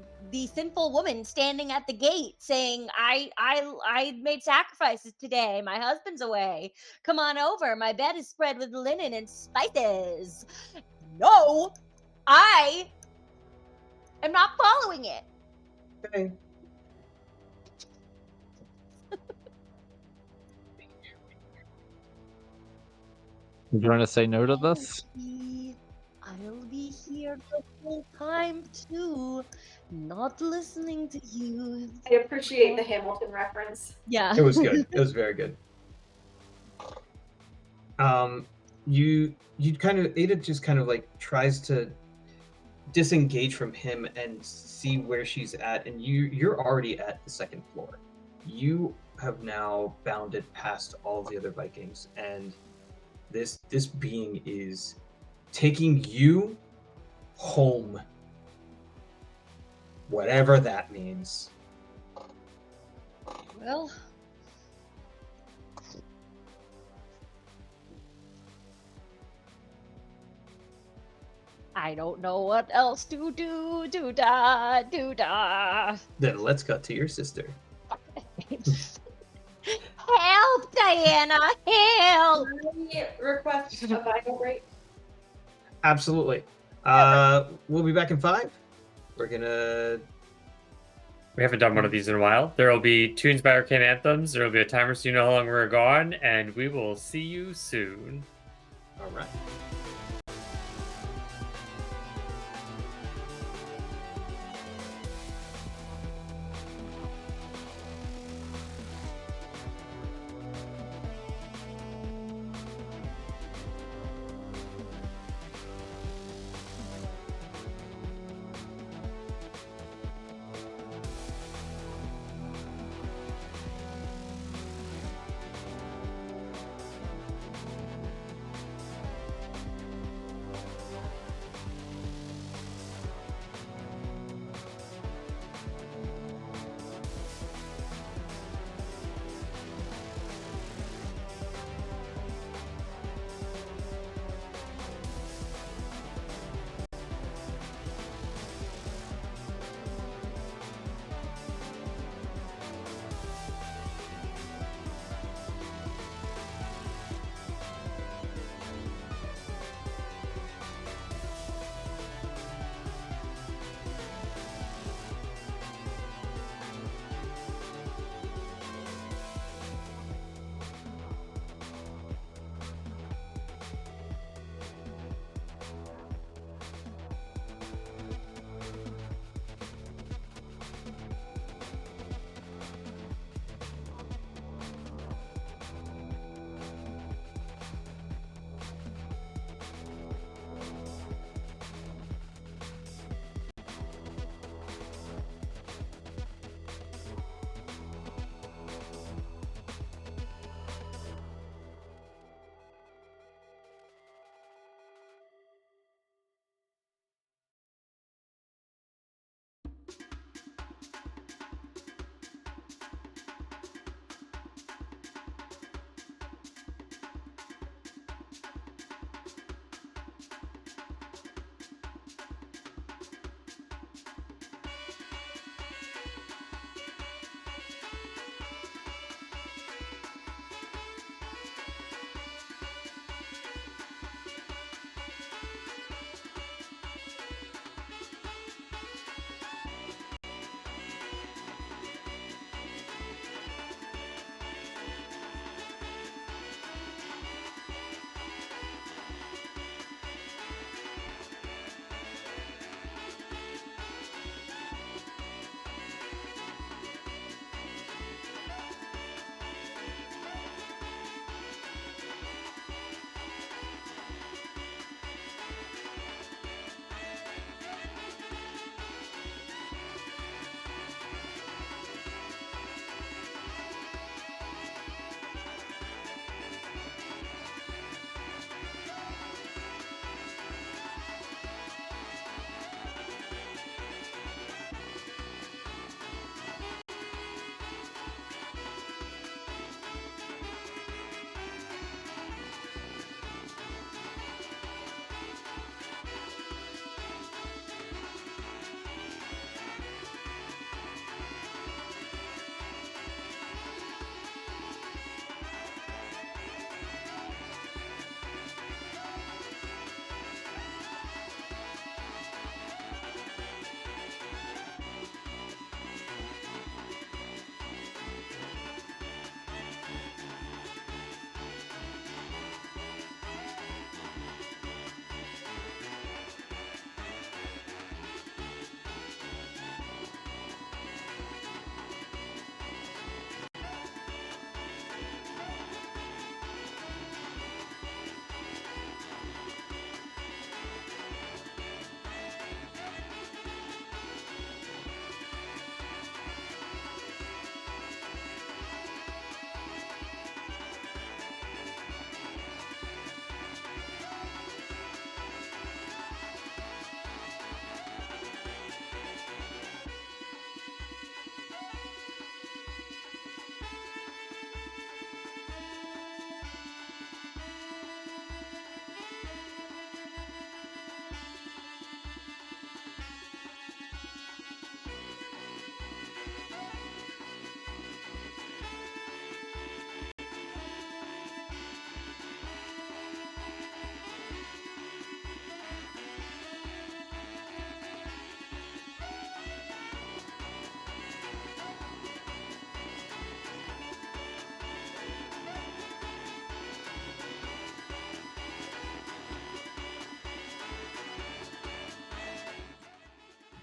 S4: sinful woman standing at the gate saying, I made sacrifices today. My husband's away. Come on over. My bed is spread with linen and spices. No, I am not following it.
S5: Okay.
S3: You trying to say no to this?
S4: I'll be here the whole time too, not listening to you.
S6: I appreciate the Hamilton reference.
S4: Yeah.
S5: It was good. It was very good. You kind of, Ada just kind of like tries to disengage from him and see where she's at, and you're already at the second floor. You have now bounded past all the other Vikings, and this being is taking you home, whatever that means.
S4: Well, I don't know what else to do. Do da, do da.
S5: Then let's cut to your sister.
S4: Help, Diana! Help!
S6: Can I request a Bible break?
S5: Absolutely. We'll be back in 5. We're gonna.
S2: We haven't done one of these in a while. There will be tunes by Arcane Anthems. There will be a timer so you know how long we're gone, and we will see you soon.
S5: All right.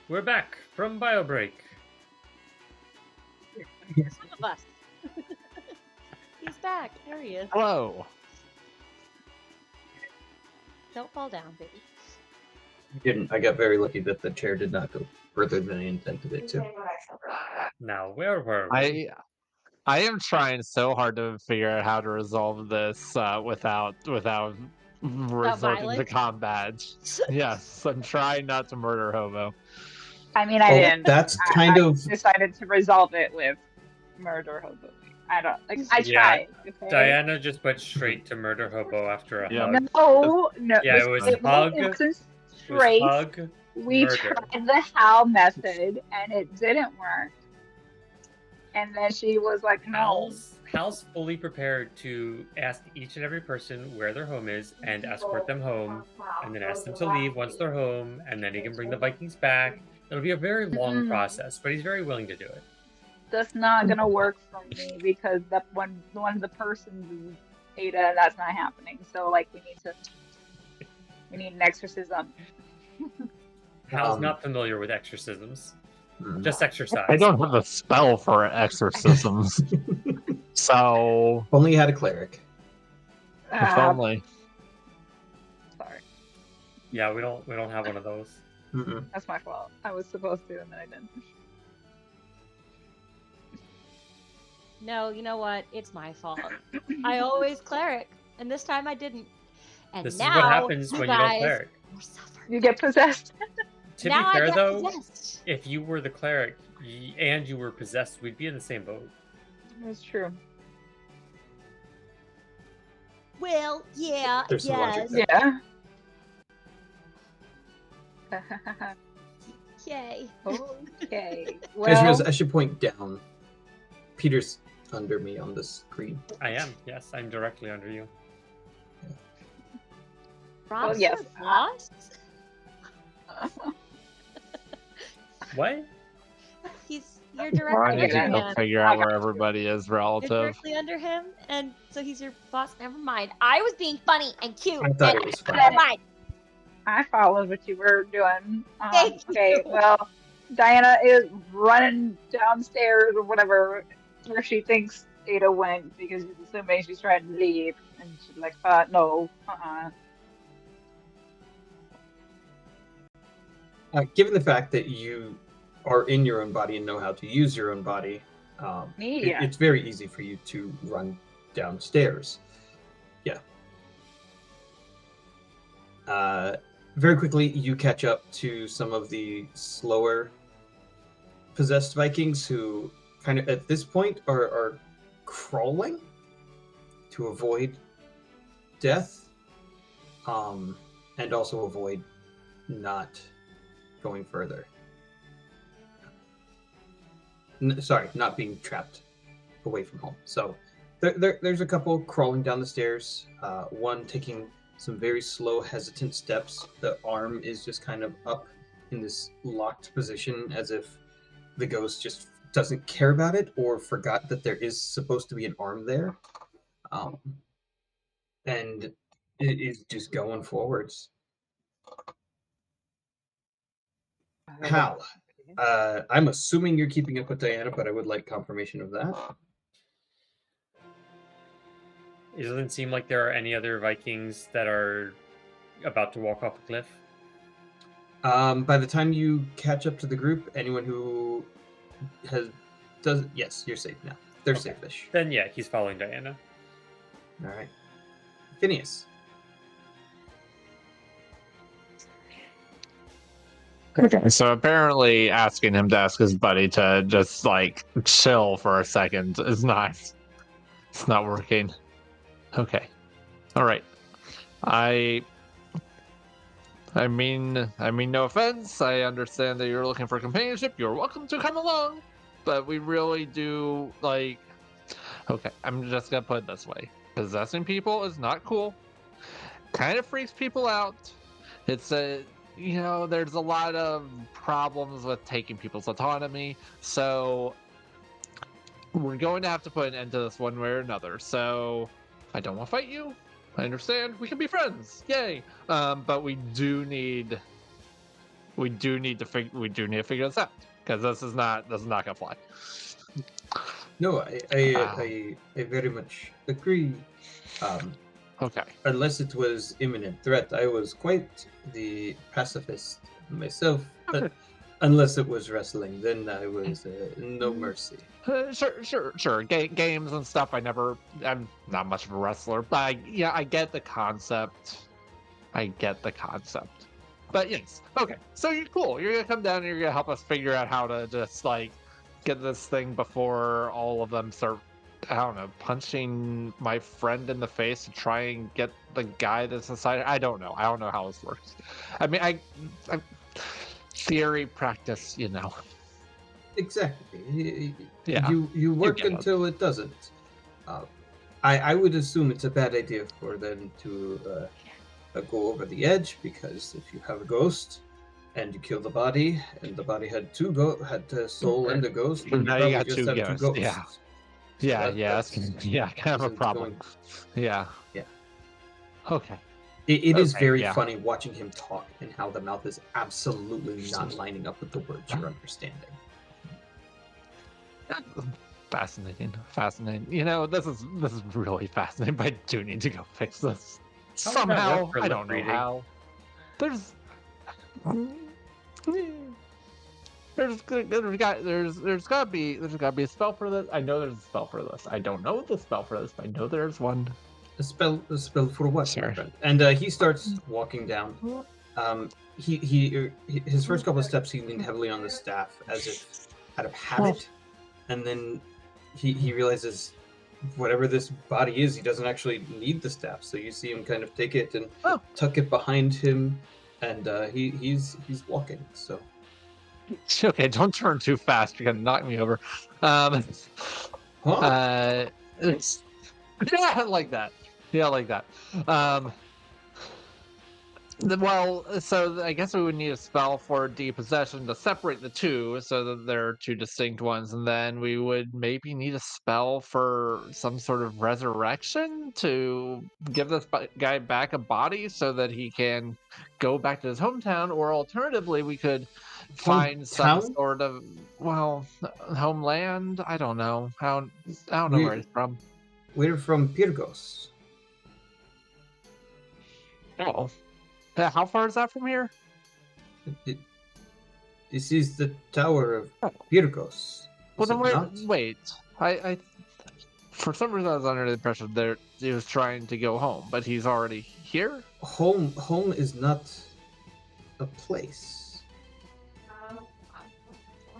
S2: We're back from bio break.
S4: Some of us. He's back. There he is.
S3: Hello.
S4: Don't fall down, baby.
S5: Didn't. I got very lucky that the chair did not go further than I intended it to.
S2: Now, where were we?
S3: I am trying so hard to figure out how to resolve this without resorting to
S4: violence?
S3: combat. Yes, I'm trying not to murder Hobo.
S1: I mean, I
S5: Well,
S1: didn't.
S5: that's
S1: I-
S5: kind
S1: I
S5: of
S1: decided to resolve it with murder hobo. I don't like. I
S2: Yeah,
S1: tried. Okay?
S2: Diana just went straight to murder hobo after a
S3: Yep.
S2: hug.
S1: No.
S2: Yeah, it was
S1: it
S2: hug.
S1: wasn't
S2: It was
S1: straight.
S2: hug.
S1: We
S2: murder.
S1: tried the how method and it didn't work. And then she was like, "No."
S2: Hal's fully prepared to ask each and every person where their home is and escort them home, and then ask them to leave once they're home, and then he can bring the Vikings back. It'll be a very long
S1: Mhm.
S2: process, but he's very willing to do it.
S1: That's not gonna work for me because that one of the persons is Ada, and that's not happening. So like, we need an exorcism.
S2: Hal's not familiar with exorcisms,
S5: Mm.
S2: just exercise.
S3: I don't have a spell for exorcisms, so
S5: Only had a cleric.
S3: if only.
S1: Sorry,
S2: Yeah, we don't have one of those.
S5: Mm-mm.
S1: that's my fault. I was supposed to, and then I didn't.
S4: No, you know what? It's my fault. I always cleric, and this time I didn't. And
S2: This is
S4: now
S2: what happens
S4: you
S2: when you don't
S4: guys
S2: cleric.
S4: will suffer.
S1: You get possessed.
S2: To
S4: now
S2: be fair,
S4: I get
S2: though,
S4: possessed.
S2: if you were the cleric and you were possessed, we'd be in the same boat.
S1: That's true.
S4: Well, yeah,
S5: There's some logic
S4: yes.
S5: there.
S1: Yeah.
S4: Yay.
S1: Okay.
S5: I should point down. Peter's under me on the screen.
S2: I am. Yes, I'm directly under you.
S4: Rob's
S1: yes.
S4: lost?
S2: What?
S4: You're
S3: I
S4: directly
S3: need to
S4: under
S3: go
S4: him.
S3: figure out where everybody is
S4: You're
S3: relative.
S4: directly under him, and so he's your boss. Never mind. I was being funny and cute.
S5: I thought
S4: and
S5: it was funny.
S4: Never mind.
S1: I followed what you were doing.
S4: Thank
S1: Okay,
S4: you.
S1: well, Diana is running downstairs or whatever, where she thinks Ada went because she's assuming she's trying to leave, and she's like, no,
S5: Given the fact that you are in your own body and know how to use your own body,
S1: Yeah.
S5: it's very easy for you to run downstairs. Yeah. Very quickly, you catch up to some of the slower possessed Vikings who kind of, at this point, are crawling to avoid death, and also avoid not going further. Not being trapped away from home. So there's a couple crawling down the stairs, one taking some very slow, hesitant steps. The arm is just kind of up in this locked position as if the ghost just doesn't care about it or forgot that there is supposed to be an arm there. And it is just going forwards. Hal, I'm assuming you're keeping up with Diana, but I would like confirmation of that.
S2: It doesn't seem like there are any other Vikings that are about to walk off a cliff.
S5: By the time you catch up to the group, anyone who yes, you're safe now. They're
S2: Okay.
S5: safe-ish.
S2: Then yeah, he's following Diana.
S5: All right, Phineas.
S3: Okay, so apparently asking him to ask his buddy to just like chill for a second is not working. Okay. All right. I mean no offense. I understand that you're looking for companionship. You're welcome to come along. But we really do like okay, I'm just gonna put it this way. Possessing people is not cool. Kind of freaks people out. It's there's a lot of problems with taking people's autonomy, so we're going to have to put an end to this one way or another. So I don't want to fight you. I understand. We can be friends. Yay. But we do need we do need to figure this out because this is not gonna fly.
S5: No, I very much agree.
S3: Okay.
S5: Unless it was imminent threat, I was quite the pacifist myself.
S3: Okay.
S5: Unless it was wrestling, then I was no mercy.
S3: Sure. Games and stuff. I'm not much of a wrestler, but I get the concept. But yes, okay. So you're cool. You're gonna come down and you're gonna help us figure out how to just like get this thing before all of them start. I don't know, punching my friend in the face to try and get the guy that's inside. I don't know. I don't know how this works. I mean, I theory practice,
S5: Exactly.
S3: Yeah.
S5: You work
S3: get it.
S5: until it doesn't. I would assume it's a bad idea for them to go over the edge, because if you have a ghost and you kill the body, and the body had had a soul and a ghost, then you
S3: Now you
S5: probably
S3: got
S5: just
S3: two
S5: have two
S3: ghosts,
S5: ghosts.
S3: yeah.
S5: So
S3: That's kind of a
S5: isn't
S3: problem.
S5: going-
S3: Yeah.
S5: Yeah.
S3: Okay.
S5: It is
S3: Okay,
S5: very
S3: yeah.
S5: funny watching him talk and how the mouth is absolutely not lining up with the words you're understanding.
S3: Fascinating. This is really fascinating, but I do need to go fix this.
S2: How would that
S3: Somehow,
S2: work for
S3: I
S2: lip
S3: don't know
S2: reading?
S3: how. There's gotta be a spell for this. I know there's a spell for this. I don't know the spell for this, but I know there's one.
S5: A spell for what, my
S3: Sure.
S5: friend? And he starts walking down. His first couple of steps, he leaned heavily on the staff as if out of habit, and then he realizes whatever this body is, he doesn't actually need the staff. So you see him kind of take it and tuck it behind him, and he's walking. So
S3: Okay, don't turn too fast. You're gonna knock me over.
S5: huh?
S3: Yeah, I like that. Well, so I guess we would need a spell for depossession to separate the two, so that there are two distinct ones, and then we would maybe need a spell for some sort of resurrection to give this guy back a body so that he can go back to his hometown, or alternatively, we could find some
S5: Hometown?
S3: sort of homeland. I don't know. I don't know where he's from.
S5: We're from Pyrgos.
S3: Oh. How far is that from here?
S5: This is the Tower of Pyrgos.
S3: Well,
S5: Is
S3: then
S5: it not?
S3: wait. I for some reason I was under the impression that he was trying to go home, but he's already here.
S5: Home is not a place.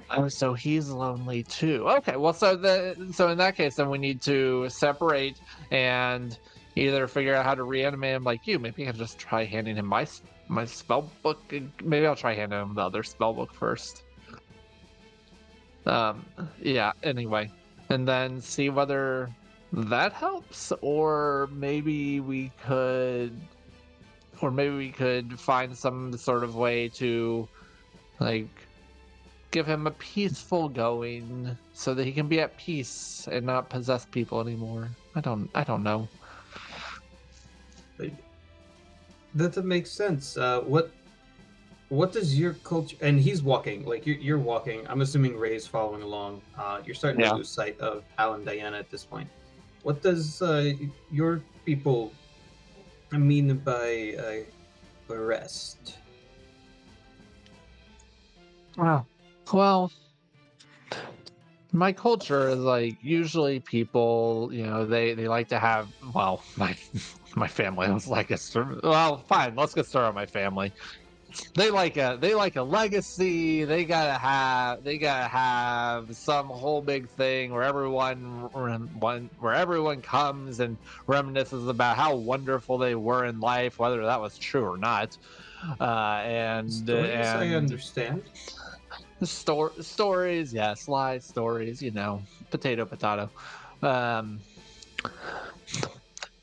S3: Oh, so he's lonely too. Okay, well, so in that case, then we need to separate and either figure out how to reanimate him like you. Maybe I can just try handing him my spell book. Maybe I'll try handing him the other spell book first. Yeah. Anyway, and then see whether that helps, or maybe we could find some sort of way to, like, give him a peaceful going so that he can be at peace and not possess people anymore. I don't know.
S5: That makes sense. What does your culture? And he's walking, like you're walking. I'm assuming Ray's following along. You're starting to lose sight of Hal and Diana at this point. What does your people mean by arrest?
S3: Well, my culture is like, usually people, they like to have, well, my family was like well, fine, let's get started on my family. They like a legacy. They gotta have some whole big thing where everyone comes and reminisces about how wonderful they were in life, whether that was true or not.
S5: Stories, I understand.
S3: Stories, yes, lies, stories, potato.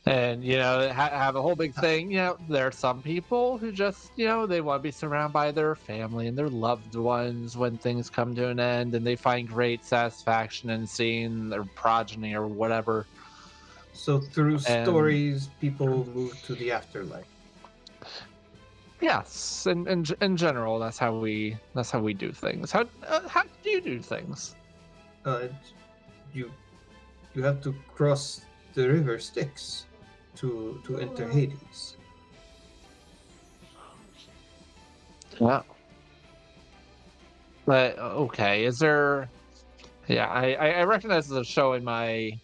S3: And have a whole big thing. There are some people who just they want to be surrounded by their family and their loved ones when things come to an end, and they find great satisfaction in seeing their progeny or whatever.
S5: So through stories, people move to the afterlife.
S3: Yes, in general, that's how we do things. How do you do things?
S5: Uh, you you have to cross the river Styx to enter Hades.
S3: Wow. But okay, is there? Yeah, I recognize the show in my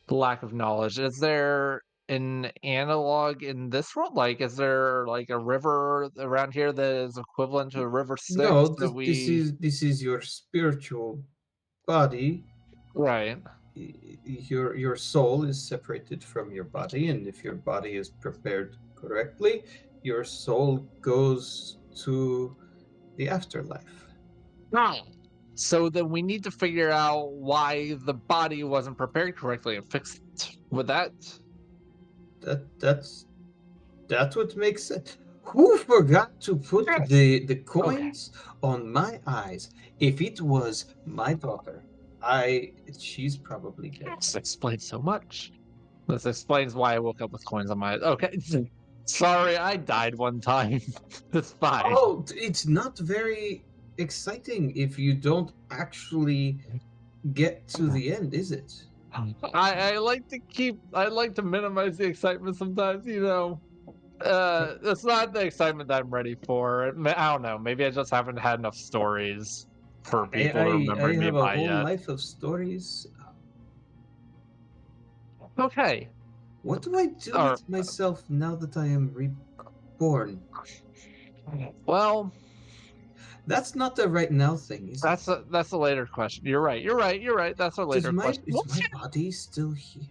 S3: lack of knowledge. Is there an analog in this world? Like, is there like a river around here that is equivalent to a river Styx
S5: No,
S3: that we?
S5: this is your spiritual body.
S3: Right.
S5: Your soul is separated from your body, and if your body is prepared correctly, your soul goes to the afterlife.
S3: Oh. So then we need to figure out why the body wasn't prepared correctly and fix it. With that,
S5: That's what makes it. Who forgot to put the
S3: okay.
S5: coins on my eyes? If it was my daughter, she's probably dead.
S3: This explains so much. This explains why I woke up with coins on my. Okay. Sorry, I died one time. It's fine.
S5: Oh, it's not very exciting if you don't actually get to the end, is it?
S3: I like to minimize the excitement sometimes, you know. It's not the excitement that I'm ready for. I don't know. Maybe I just haven't had enough stories for people to
S5: I
S3: remember me
S5: have a
S3: by
S5: whole
S3: yet.
S5: life of stories.
S3: Okay.
S5: What do I do
S3: Or,
S5: with myself now that I am reborn?
S3: well,
S5: That's not the right now thing, is it?
S3: that's a later question. You're right. That's a later question.
S5: Is my body still here?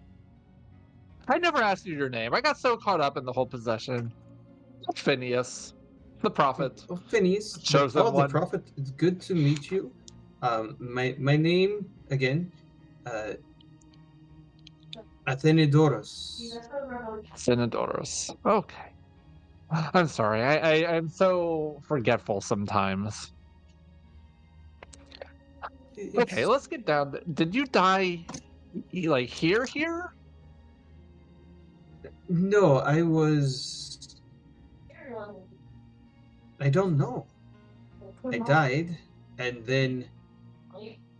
S3: I never asked you your name. I got so caught up in the whole possession. Phineas, the prophet,
S5: Oh, Phineas,
S3: chosen
S5: the
S3: one.
S5: prophet. It's good to meet you. My name again, Athenodorus.
S3: Synodoros. Okay. I'm sorry. I'm so forgetful sometimes. Okay, let's get down. Did you die like here?
S5: No, I don't know. I died, and then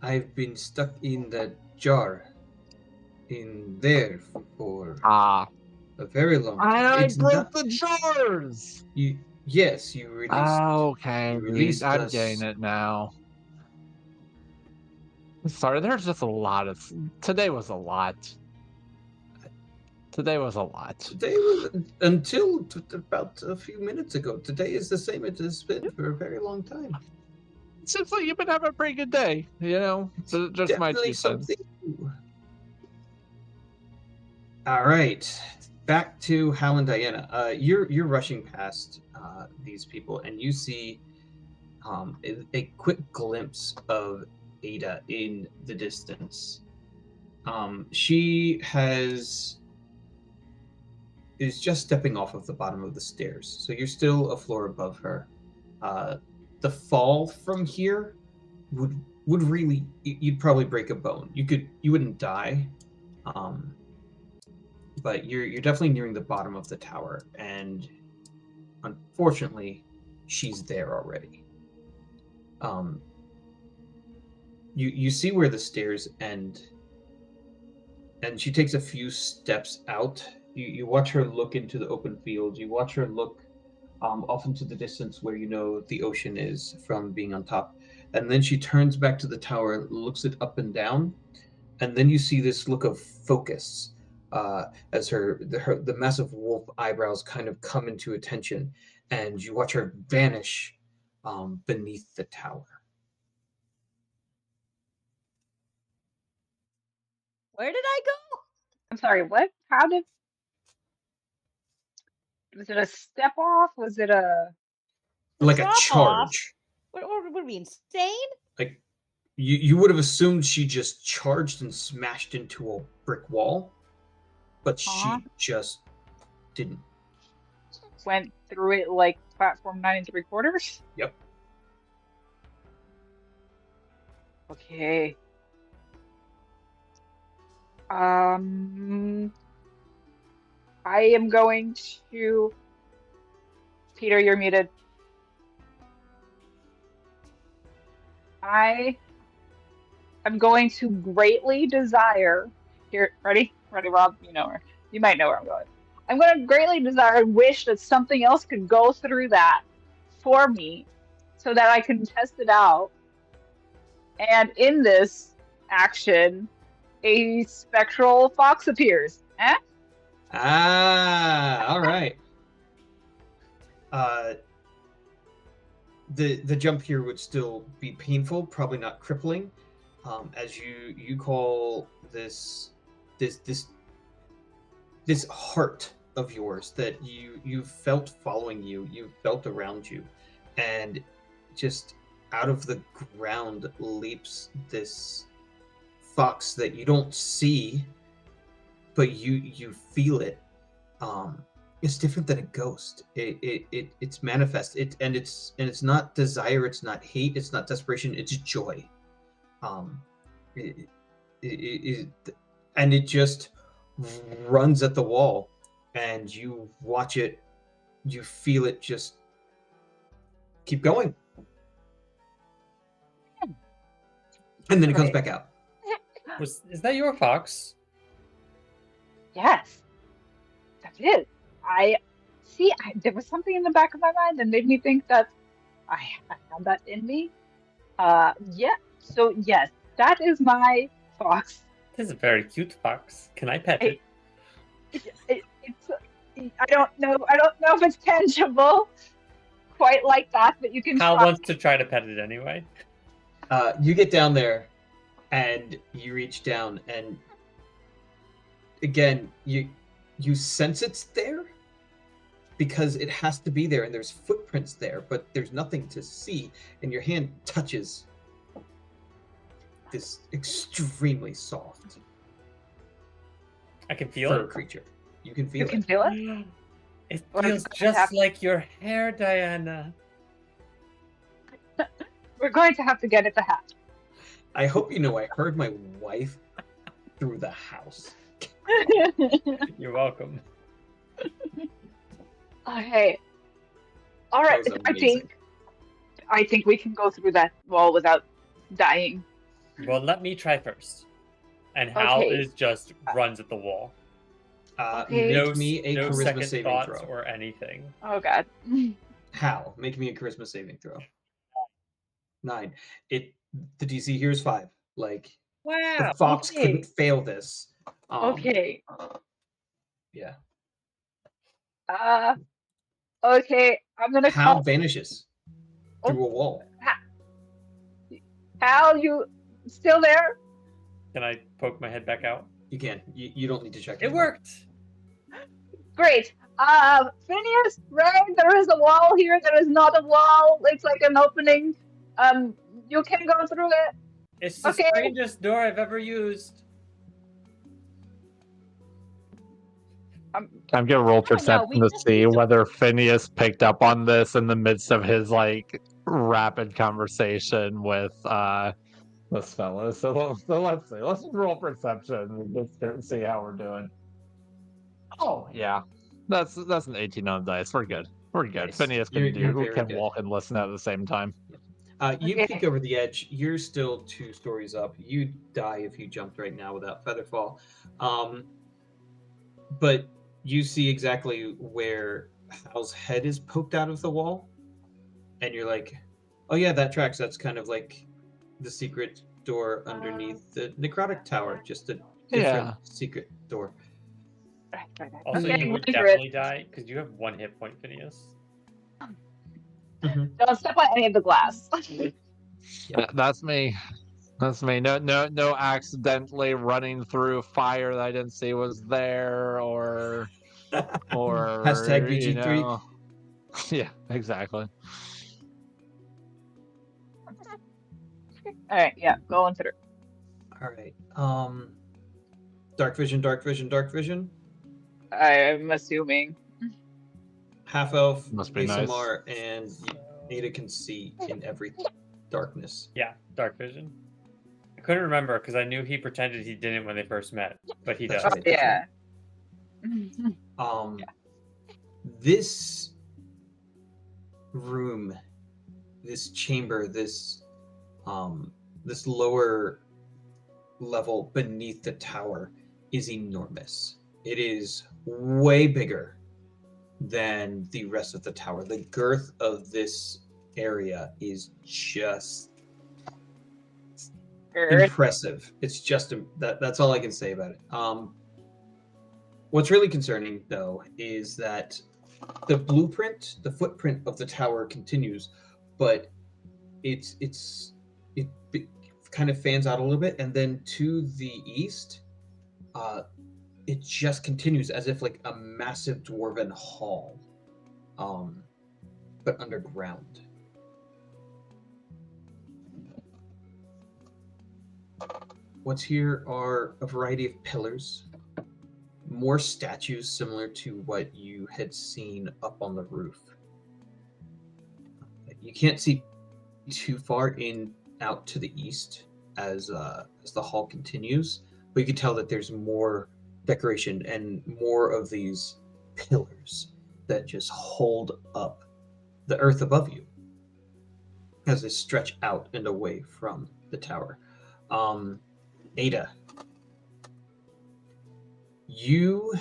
S5: I've been stuck in that jar in there for
S3: Ah.
S5: a very long time.
S3: I
S5: It's
S3: broke
S5: not
S3: the jars.
S5: you. Yes,
S3: Okay,
S5: you released
S3: I'm getting
S5: us.
S3: it now. Sorry, there's just a lot of. Today was a lot. Today was a lot.
S5: Today was until about a few minutes ago. Today is the same it has been for a very long time.
S3: It seems like you've been having a pretty good day, you know? Just my
S5: Definitely
S3: 2 cents.
S5: something new. All right, back to Hal and Diana. You're rushing past these people, and you see a quick glimpse of Ada in the distance. She is just stepping off of the bottom of the stairs, so you're still a floor above her. The fall from here would really you'd probably break a bone. You wouldn't die, but you're definitely nearing the bottom of the tower, and unfortunately, she's there already. You see where the stairs end, and she takes a few steps out. You watch her look into the open field. You watch her look off into the distance where you know the ocean is from being on top. And then she turns back to the tower, looks it up and down, and then you see this look of focus as the massive wolf eyebrows kind of come into attention, and you watch her vanish beneath the tower.
S4: Where did I go?
S1: I'm sorry, what? Was it a step off? Was it a
S5: Like a
S4: drop off?
S5: charge.
S4: What are we insane?
S5: Like you would have assumed she just charged and smashed into a brick wall, but
S1: Huh?
S5: she just didn't.
S1: Went through it like platform 9 3/4?
S5: Yep.
S1: Okay. Um, I am going to Peter, you're muted. I am going to greatly desire. Here, ready? Ready, Rob? You might know where I'm going. I'm going to greatly desire and wish that something else could go through that for me so that I can test it out. And in this action, a spectral fox appears. Eh?
S5: All right. The jump here would still be painful, probably not crippling, as you call this heart of yours that you felt following you, you felt around you, and just out of the ground leaps this fox that you don't see, but you feel it. It's different than a ghost. It's manifest. It's not desire. It's not hate. It's not desperation. It's joy. And it just runs at the wall, and you watch it. You feel it just keep going, and then it comes back out.
S2: Is that your fox?
S1: Yes, that is. There was something in the back of my mind that made me think that I had that in me. Yeah. So yes, that is my fox.
S2: This is a very cute fox. Can I pet it?
S1: It's. I don't know if it's tangible, quite like that, but you can.
S2: Hal wants to try to pet it anyway.
S5: You get down there, and you reach down, and again, you sense it's there because it has to be there, and there's footprints there, but there's nothing to see, and your hand touches this extremely soft
S2: I can feel
S5: fur
S2: it.
S5: creature. You can feel
S1: You can
S5: it.
S1: feel it.
S2: It
S1: What
S2: feels
S1: is going to
S2: just
S1: happen?
S2: like your hair, Diana.
S1: We're going to have to get it to hatch.
S5: I hope you know I heard my wife through the house.
S2: You're welcome.
S1: Okay. All right.
S5: That was amazing.
S1: I think we can go through that wall without dying.
S2: Well, let me try first. And Hal
S1: Okay.
S2: is just runs at the wall.
S1: Okay.
S5: Make me a
S2: no
S5: charisma
S2: second
S5: saving
S2: thoughts
S5: throw.
S2: or anything.
S1: Oh God.
S5: Hal, make me a charisma saving throw. 9. The DC here is 5. Like,
S2: Wow.
S5: the fox
S1: okay.
S5: couldn't fail this.
S1: Okay.
S5: Yeah.
S1: Okay. I'm gonna
S5: Hal
S1: call
S5: vanishes through a wall.
S1: Hal. You still there?
S2: Can I poke my head back out?
S5: You can. You don't need to check
S2: It
S5: anymore.
S2: worked.
S1: Great. Phineas, Ray, there is a wall here. There is not a wall. It's like an opening. You can go through it.
S2: It's the
S1: Okay.
S2: strangest door I've ever used.
S3: I'm gonna roll perception
S4: we
S3: to
S4: just
S3: see
S4: need to-
S3: whether Phineas picked up on this in the midst of his like rapid conversation with this fella. So let's see. Let's roll perception. Let's see how we're doing. Oh yeah, that's an 18 on the dice. We're good. We're good.
S5: Nice.
S3: Phineas
S5: You're very
S3: can
S5: good.
S3: walk and listen at the same time.
S5: You
S1: Okay.
S5: peek over the edge. You're still 2 stories up. You'd die if you jumped right now without Featherfall. But you see exactly where Hal's head is poked out of the wall. And you're like, oh yeah, that tracks. That's kind of like the secret door underneath the necrotic tower. Just a different
S3: Yeah.
S5: secret door.
S1: Right.
S2: Also,
S1: Okay,
S2: you would
S1: Wondrous.
S2: definitely die because you have 1 hit point, Phineas.
S1: Don't step on any of the glass.
S3: That's me. That's me. No accidentally running through fire that I didn't see was there, or
S5: Hashtag
S3: you
S5: BG3.
S3: know. Yeah, exactly.
S1: All right. Yeah. Going through.
S5: All right. Dark vision, dark vision, dark vision.
S1: I'm assuming.
S5: Half elf,
S3: Must be nice.
S5: ASMR, and Ada can see in every darkness.
S2: Yeah, dark vision. I couldn't remember because I knew he pretended he didn't when they first met, but he
S5: That's
S2: does.
S5: right.
S1: Yeah.
S5: This room, this chamber, this lower level beneath the tower is enormous. It is way bigger than the rest of the tower. The girth of this area is just impressive. It's just that's all I can say about it. What's really concerning though is that the footprint of the tower continues, but it kind of fans out a little bit, and then to the east, it just continues as if like a massive dwarven hall, but underground. What's here are a variety of pillars, more statues similar to what you had seen up on the roof. You can't see too far in out to the east as the hall continues, but you can tell that there's more decoration and more of these pillars that just hold up the earth above you as they stretch out and away from the tower. Ada, you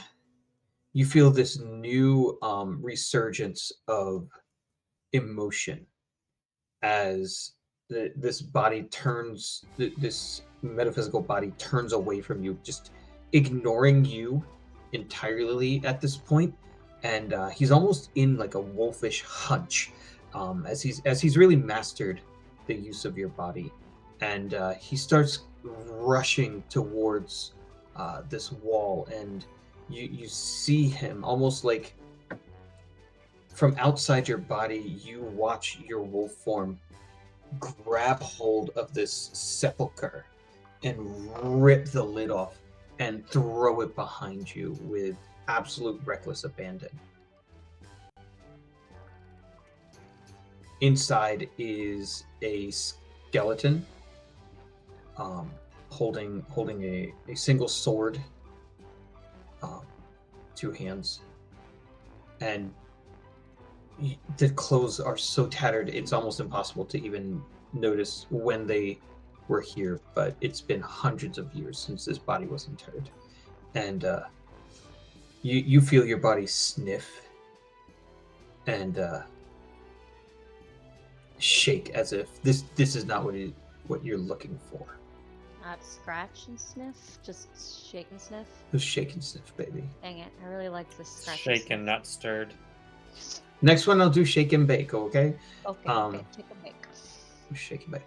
S5: feel this new resurgence of emotion as this body turns, this metaphysical body turns away from you, just ignoring you entirely at this point, and he's almost in like a wolfish hunch, as he's really mastered the use of your body, and he starts rushing towards this wall, and you see him almost like from outside your body. You watch your wolf form grab hold of this sepulcher and rip the lid off and throw it behind you with absolute reckless abandon. Inside is a skeleton, holding a single sword, two hands, and the clothes are so tattered it's almost impossible to even notice when they were here, but it's been hundreds of years since this body was interred. And you feel your body sniff and shake as if this is not what you're looking for.
S4: Not scratch and sniff, just shake and sniff.
S5: Just shake and sniff, baby.
S4: Dang it, I really like this scratch.
S2: Shaken, not stirred.
S5: Next one I'll do shake and bake, okay?
S4: Okay, take a bake.
S5: Shake and bake.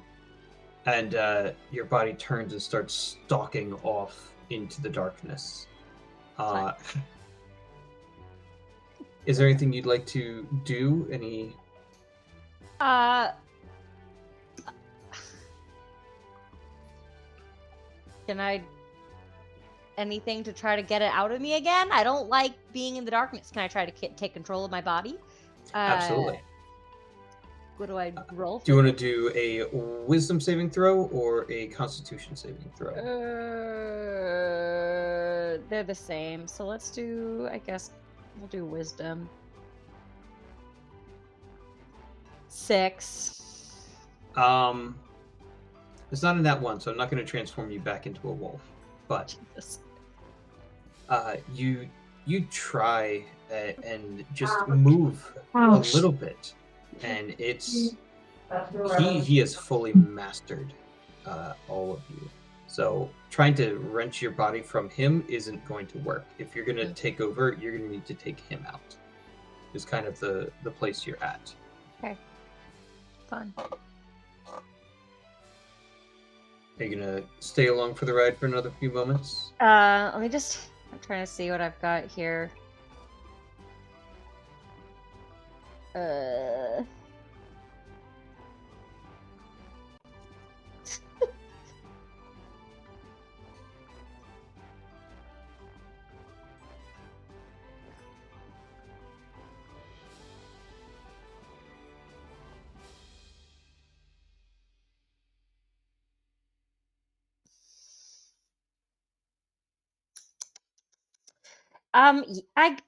S5: And your body turns and starts stalking off into the darkness. Is there anything you'd like to do? Any?
S4: Can I... anything to try to get it out of me again? I don't like being in the darkness. Can I try to take control of my body?
S5: Absolutely.
S4: What do I roll for?
S5: Do you want to do a wisdom saving throw or a constitution saving throw?
S4: They're the same. So let's do, I guess, we'll do wisdom. 6.
S5: It's not in that one, so I'm not going to transform you back into a wolf. But
S4: Jesus.
S5: you try and just move a little bit, and it's he has fully mastered all of you. So trying to wrench your body from him isn't going to work. If you're going to take over, you're going to need to take him out. Is kind of the place you're at.
S4: Okay. Fun.
S5: Are you gonna stay along for the ride for another few moments?
S4: Let me just... I'm trying to see what I've got here.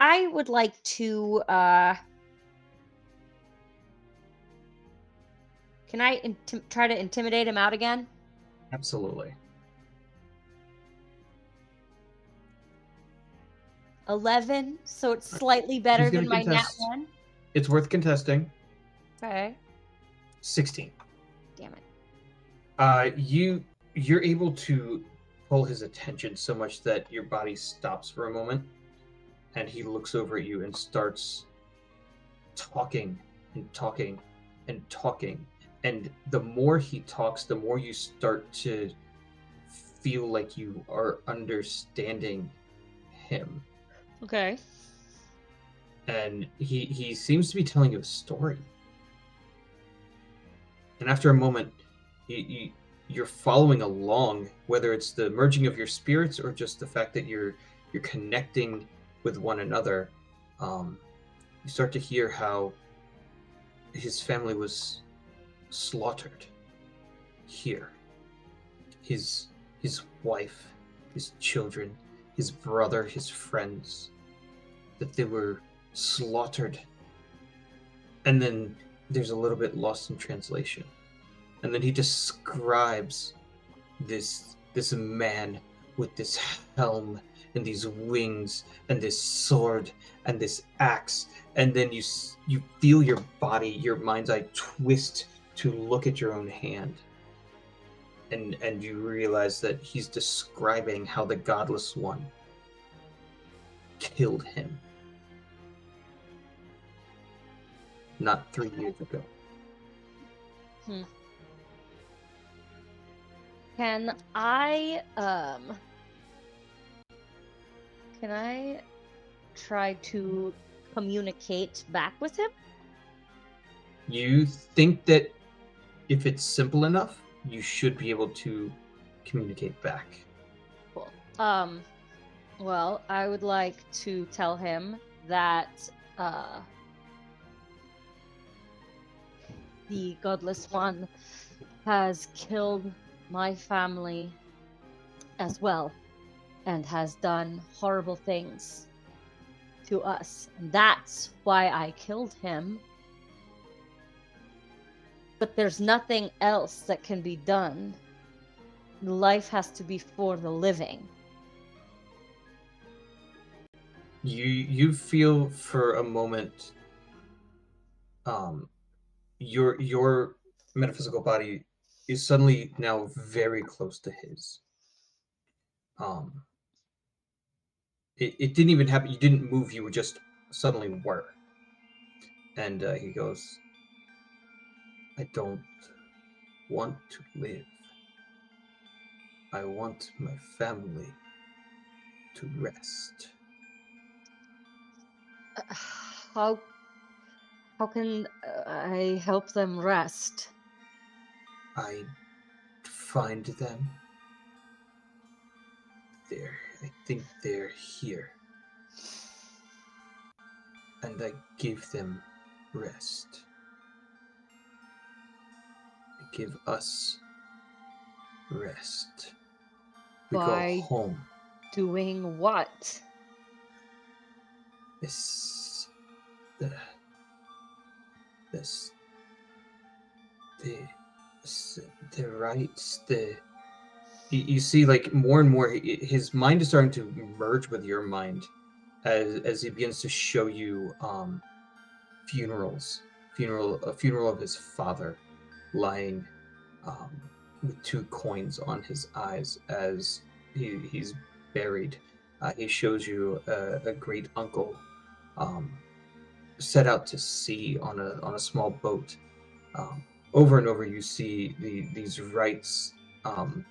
S4: I would like to Can I try to intimidate him out again?
S5: Absolutely.
S4: 11, so it's slightly better
S5: He's gonna
S4: than my nat
S5: contest.
S4: 1.
S5: It's worth contesting.
S4: Okay.
S5: 16.
S4: Damn it.
S5: You're able to pull his attention so much that your body stops for a moment, and he looks over at you and starts talking and talking and talking. And the more he talks, the more you start to feel like you are understanding him.
S4: Okay.
S5: And he seems to be telling you a story. And after a moment, you're following along, whether it's the merging of your spirits or just the fact that you're connecting with one another. You start to hear how his family was slaughtered here. His wife, his children, his brother, his friends, that they were slaughtered. And then there's a little bit lost in translation. And then he describes this man with this helm and these wings and this sword and this axe, and then you feel your body, your mind's eye twist to look at your own hand, and you realize that he's describing how the Godless One killed him not 3 years ago.
S4: Can I try to communicate back with him?
S5: You think that if it's simple enough, you should be able to communicate back.
S4: Cool. Well, I would like to tell him that the Godless One has killed my family as well, and has done horrible things to us. And that's why I killed him. But there's nothing else that can be done. Life has to be for the living.
S5: You feel for a moment your metaphysical body is suddenly now very close to his. It didn't even happen. You didn't move. You just suddenly were. And he goes, I don't want to live. I want my family to rest.
S4: How can I help them rest?
S5: I find them. I think they're here. And I give them rest. I give us rest. We
S4: By
S5: go home.
S4: doing what?
S5: The rights, you see, like, more and more his mind is starting to merge with your mind as he begins to show you a funeral of his father lying with 2 coins on his eyes as he's buried. He shows you a great uncle set out to sea on a small boat. Over and over, you see these rites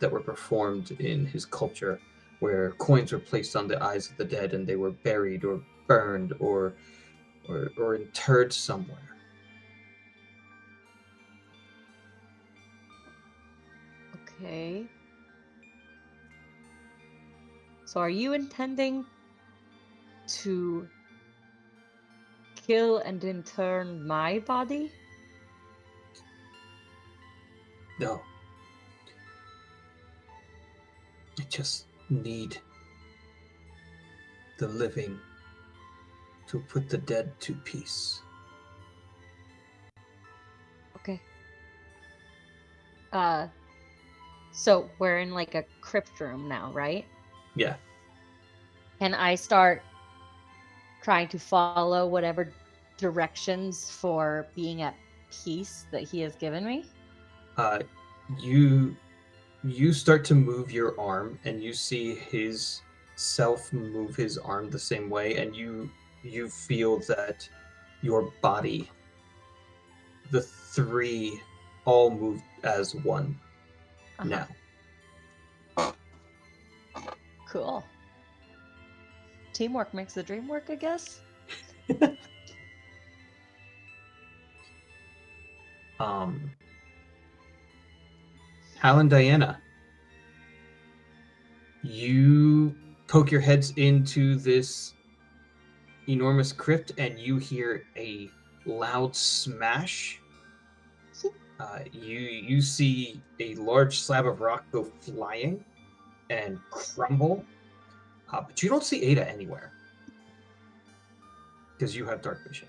S5: that were performed in his culture, where coins were placed on the eyes of the dead, and they were buried or burned or interred somewhere.
S4: Okay. So are you intending to kill and in turn my body?
S5: No. I just need the living to put the dead to peace.
S4: Okay. So we're in like a crypt room now, right?
S5: Yeah.
S4: Can I start trying to follow whatever directions for being at peace that he has given me?
S5: Uh, you start to move your arm, and you see his self move his arm the same way, and you feel that your body, the three, all move as one
S4: Uh-huh.
S5: now.
S4: Cool. Teamwork makes the dream work, I guess.
S5: Hal and Diana, you poke your heads into this enormous crypt, and you hear a loud smash. You see a large slab of rock go flying and crumble, but you don't see Ada anywhere because you have dark vision.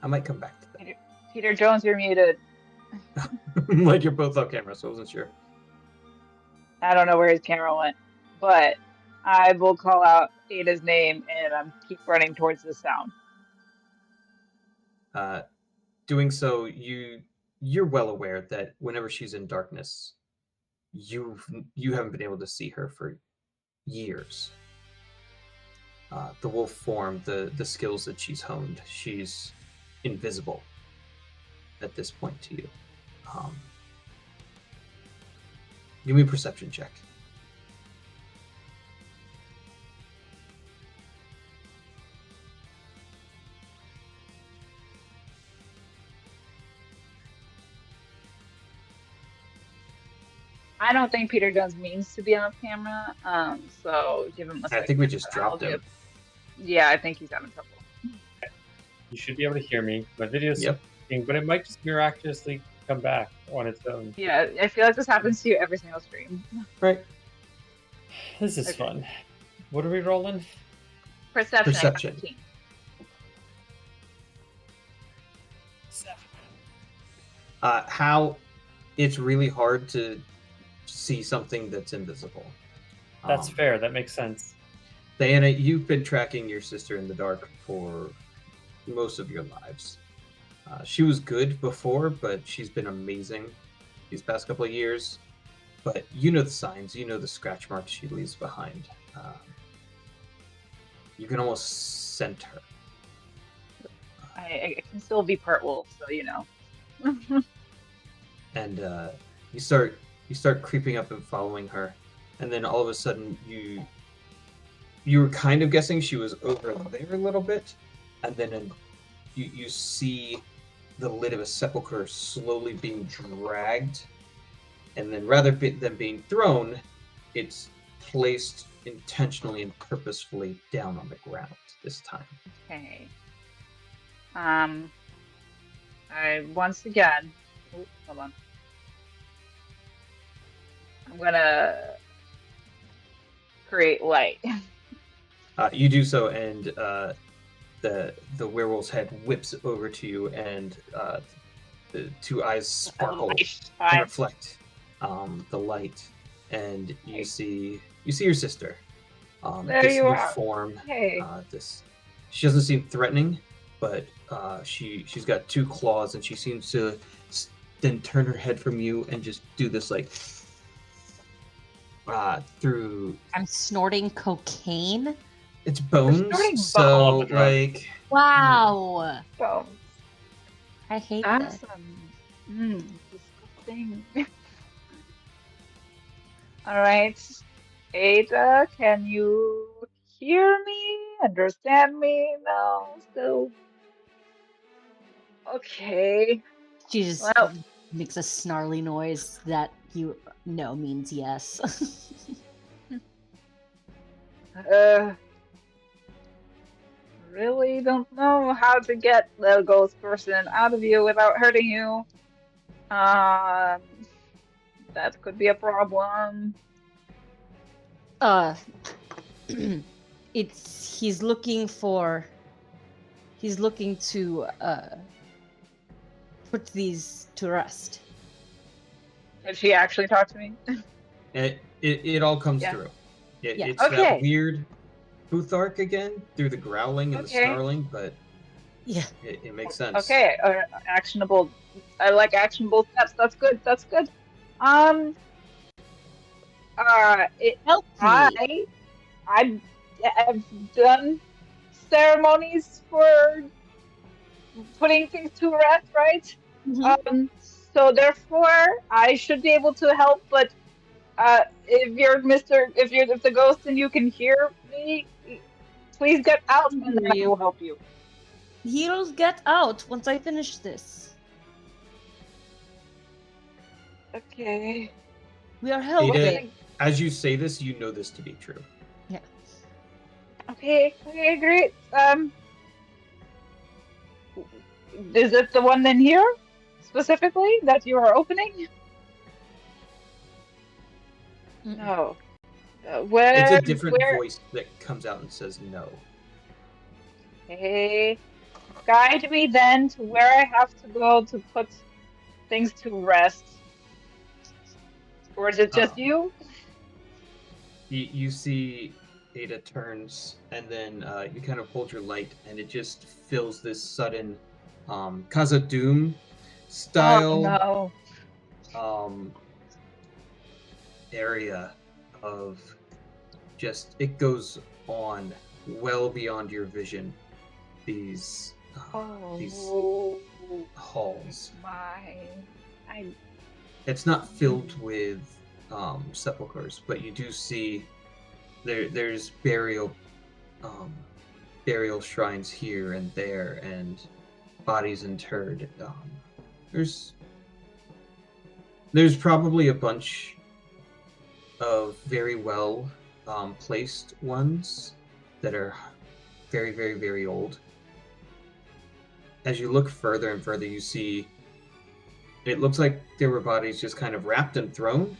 S5: I might come back to that.
S1: Peter Jones, you're muted.
S5: Like you're both off camera, so I wasn't sure.
S1: I don't know where his camera went, but I will call out Ada's name and keep running towards the sound.
S5: Doing so, you're well aware that whenever she's in darkness, you haven't been able to see her for years. The wolf form, the skills that she's honed, she's invisible at this point to you. Give me a perception check.
S1: I don't think Peter Jones means to be on camera, so give him a second.
S5: I think we just dropped him.
S1: Yeah, I think he's having trouble.
S2: You should be able to hear me. My video's
S5: Yep.
S2: speaking, but it might just miraculously come back on its own.
S1: Yeah, I feel like this happens to you every single stream.
S5: Right.
S2: This is
S1: Okay.
S2: fun. What are we rolling?
S1: Perception.
S5: Perception.
S1: 15.
S2: 7.
S5: How it's really hard to see something that's invisible.
S2: That's fair. That makes sense.
S5: Diana, you've been tracking your sister in the dark for most of your lives. She was good before, but she's been amazing these past couple of years. But you know the signs, you know the scratch marks she leaves behind. You can almost scent her.
S1: I can still be part wolf, so you know.
S5: And you start creeping up and following her, and then all of a sudden you were kind of guessing she was over there a little bit, and then you see the lid of a sepulcher slowly being dragged, and then rather than being thrown, it's placed intentionally and purposefully down on the ground this time.
S1: Okay. I once again. Oh, hold on. I'm gonna create light.
S5: You do so, and the werewolf's head whips over to you, and the two eyes sparkle and reflect the light, and you see your sister.
S1: There
S5: this
S1: you
S5: new
S1: are.
S5: form.
S1: Hey.
S5: She doesn't seem threatening, but she's got two claws, and she seems to then turn her head from you and just do this like through.
S4: I'm snorting cocaine.
S5: It's bones,
S1: snorting
S5: so
S2: bones.
S5: like.
S4: Wow.
S1: So
S4: I hate that.
S1: awesome. Disgusting. All right, Ada, can you hear me? Understand me? No, still. Okay.
S4: She just
S1: Well,
S4: makes a snarly noise that you know means yes.
S1: Really don't know how to get the ghost person out of you without hurting you. That could be a problem.
S4: is he's looking to put these to rest.
S1: Did she actually talk to me?
S5: It all comes
S1: Yeah.
S5: through.
S4: Yeah.
S5: It's
S1: Okay.
S5: that weird Futhark again through the growling and the
S1: Okay.
S5: snarling, but
S4: Yeah.
S5: it makes sense.
S1: Okay, actionable. I like actionable steps. That's good. That's good. It,
S4: Help me.
S1: I've done ceremonies for putting things to rest, right?
S4: Mhm.
S1: So therefore, I should be able to help. But if if the ghost and you can hear me, please get out, and then I will help you.
S4: Heroes get out once I finish this.
S1: Okay.
S4: We are
S5: Ada,
S4: helping.
S5: as you say this, you know this to be true.
S4: Yeah.
S1: Okay. Okay. Great. Is it the one in here specifically that you are opening? No. Where?
S5: It's a different
S1: Where?
S5: voice that comes out and says no.
S1: Okay. Guide me then to where I have to go to put things to rest. Or is it just you?
S5: You see Ada turns, and then you kind of hold your light, and it just fills this sudden Khazad-dûm style area of just, it goes on well beyond your vision. These halls. It's not filled with sepulchers, but you do see there's burial shrines here and there, and bodies interred. There's probably a bunch of very well placed ones that are very, very, very old. As you look further and further, you see it looks like there were bodies just kind of wrapped and thrown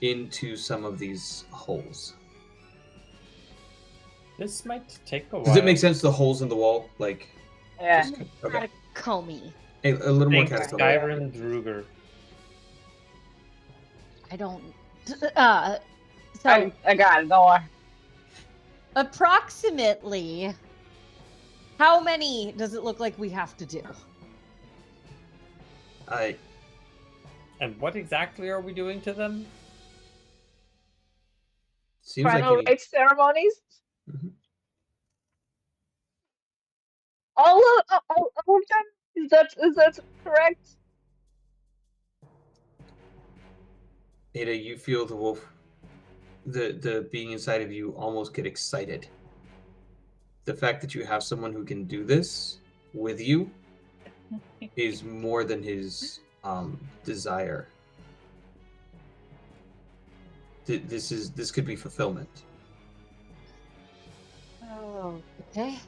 S5: into some of these holes.
S2: This might take a while.
S5: Does it make sense? The holes in the wall, like,
S1: Yeah.
S5: just okay.
S4: Comey.
S5: A little more
S2: Thanks,
S5: Castello.
S2: Skyrim Druger.
S4: I don't. So
S1: I got it. Don't worry.
S4: approximately, how many does it look like we have to do?
S2: And what exactly are we doing to them?
S5: Seems
S1: Final
S5: like
S1: rites ceremonies.
S5: Mhm.
S1: All of them. Is that correct?
S5: Ada, you feel the wolf, the being inside of you almost get excited. The fact that you have someone who can do this with you is more than his desire. This could be fulfillment.
S1: Oh.
S4: Okay.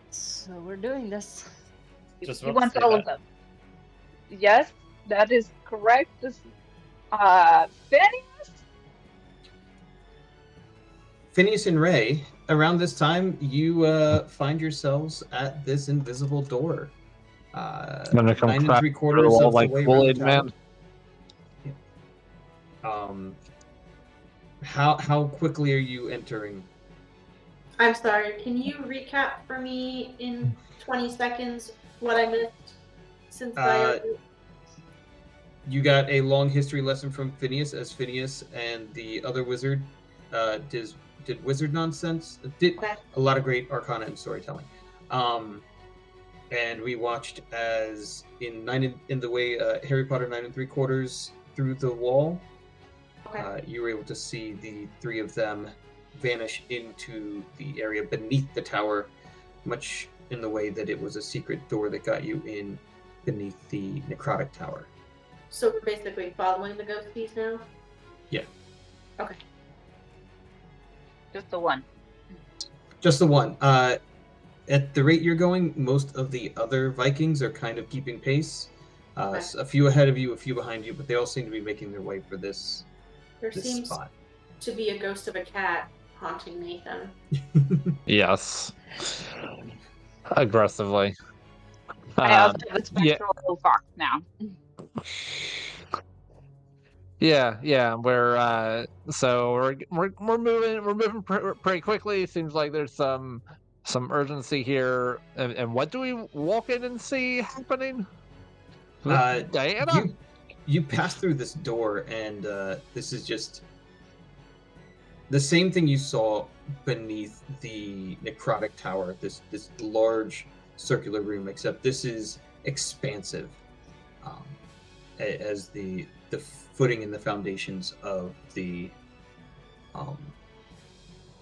S4: So we're doing this.
S2: Just
S1: He
S2: about to
S1: wants
S2: say
S1: all of
S2: that.
S1: them. Yes, that is correct.
S5: Phineas and Ray, around this time, you find yourselves at this invisible door.
S3: Gonna come
S5: 9
S3: crack
S5: 3/4
S3: through the wall
S5: of the
S3: like
S5: way
S3: Kool-Aid
S5: around the
S3: Man.
S5: tower. How quickly are you entering?
S6: I'm sorry, can you recap for me in 20 seconds what I missed? Since
S5: You got a long history lesson from Phineas, as Phineas and the other wizard did wizard nonsense. Did a lot of great arcana and storytelling. And we watched as in the way Harry Potter 9 3/4 through the wall. You were able to see the three of them vanish into the area beneath the tower, much in the way that it was a secret door that got you in beneath the necrotic tower.
S6: So we're basically following the ghosties now?
S5: Yeah.
S6: Okay.
S1: Just the one.
S5: Just the one. At the rate you're going, most of the other Vikings are kind of keeping pace.
S6: Okay.
S5: A few ahead of you, a few behind you, but they all seem to be making their way for this
S6: There seems
S5: spot.
S6: to be a ghost of a cat haunting Nathan.
S3: Yes. Aggressively.
S1: I also have a
S3: Yeah,
S1: spectral fox now.
S3: yeah. We're moving pretty quickly. Seems like there's some urgency here. And what do we walk in and see happening? Diana?
S5: You pass through this door, and this is just the same thing you saw beneath the necrotic tower. This large circular room, except this is expansive, as the footing and the foundations of the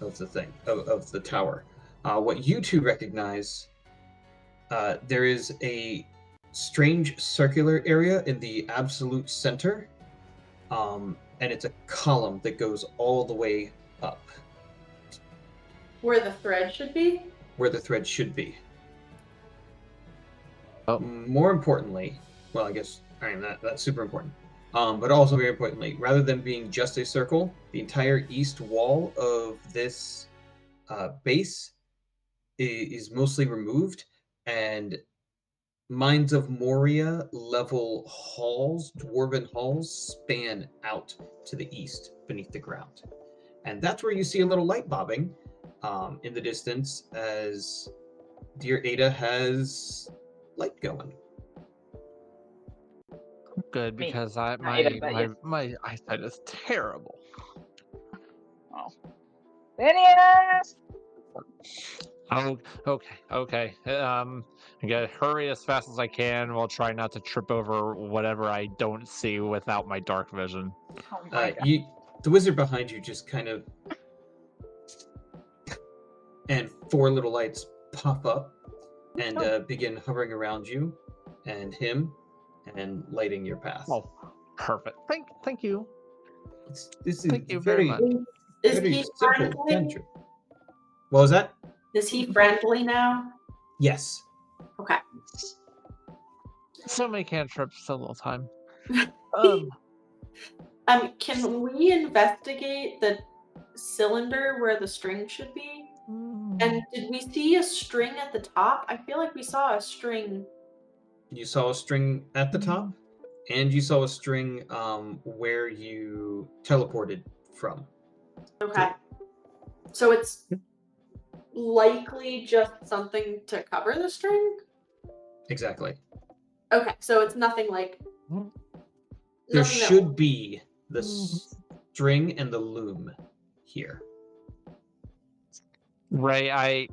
S5: thing of the tower. What you two recognize, there is a strange circular area in the absolute center, and it's a column that goes all the way up.
S6: Where the thread should be?
S5: Where the thread should be.
S3: Oh.
S5: More importantly, well, I guess that's super important. But also very importantly, rather than being just a circle, the entire east wall of this base is mostly removed, and Mines of Moria level halls, dwarven halls, span out to the east beneath the ground. And that's where you see a little light bobbing in the distance as dear Ada has light going.
S3: Good, because my eyesight is terrible.
S1: Oh. Phineas!
S3: Oh, okay. I gotta hurry as fast as I can. While try not to trip over whatever I don't see without my dark vision.
S1: Oh my God.
S5: The wizard behind you just kind of, and 4 little lights pop up and begin hovering around you and him and lighting your path.
S3: Oh, perfect. Thank you.
S5: This is
S3: Thank you very much.
S6: Is
S5: very
S6: he
S5: simple
S6: friendly?
S5: cantrip. What was that?
S6: Is he friendly now?
S5: Yes.
S6: Okay.
S3: So many cantrips, so little time.
S6: Can we investigate the cylinder where the string should be? And did we see a string at the top? I feel like we saw a string.
S5: You saw a string at the top, and you saw a string where you teleported from.
S6: Okay. So it's likely just something to cover the string?
S5: Exactly.
S6: Okay, so it's nothing like...
S5: There
S6: nothing that-
S5: should be the string and the loom here.
S3: Ray, I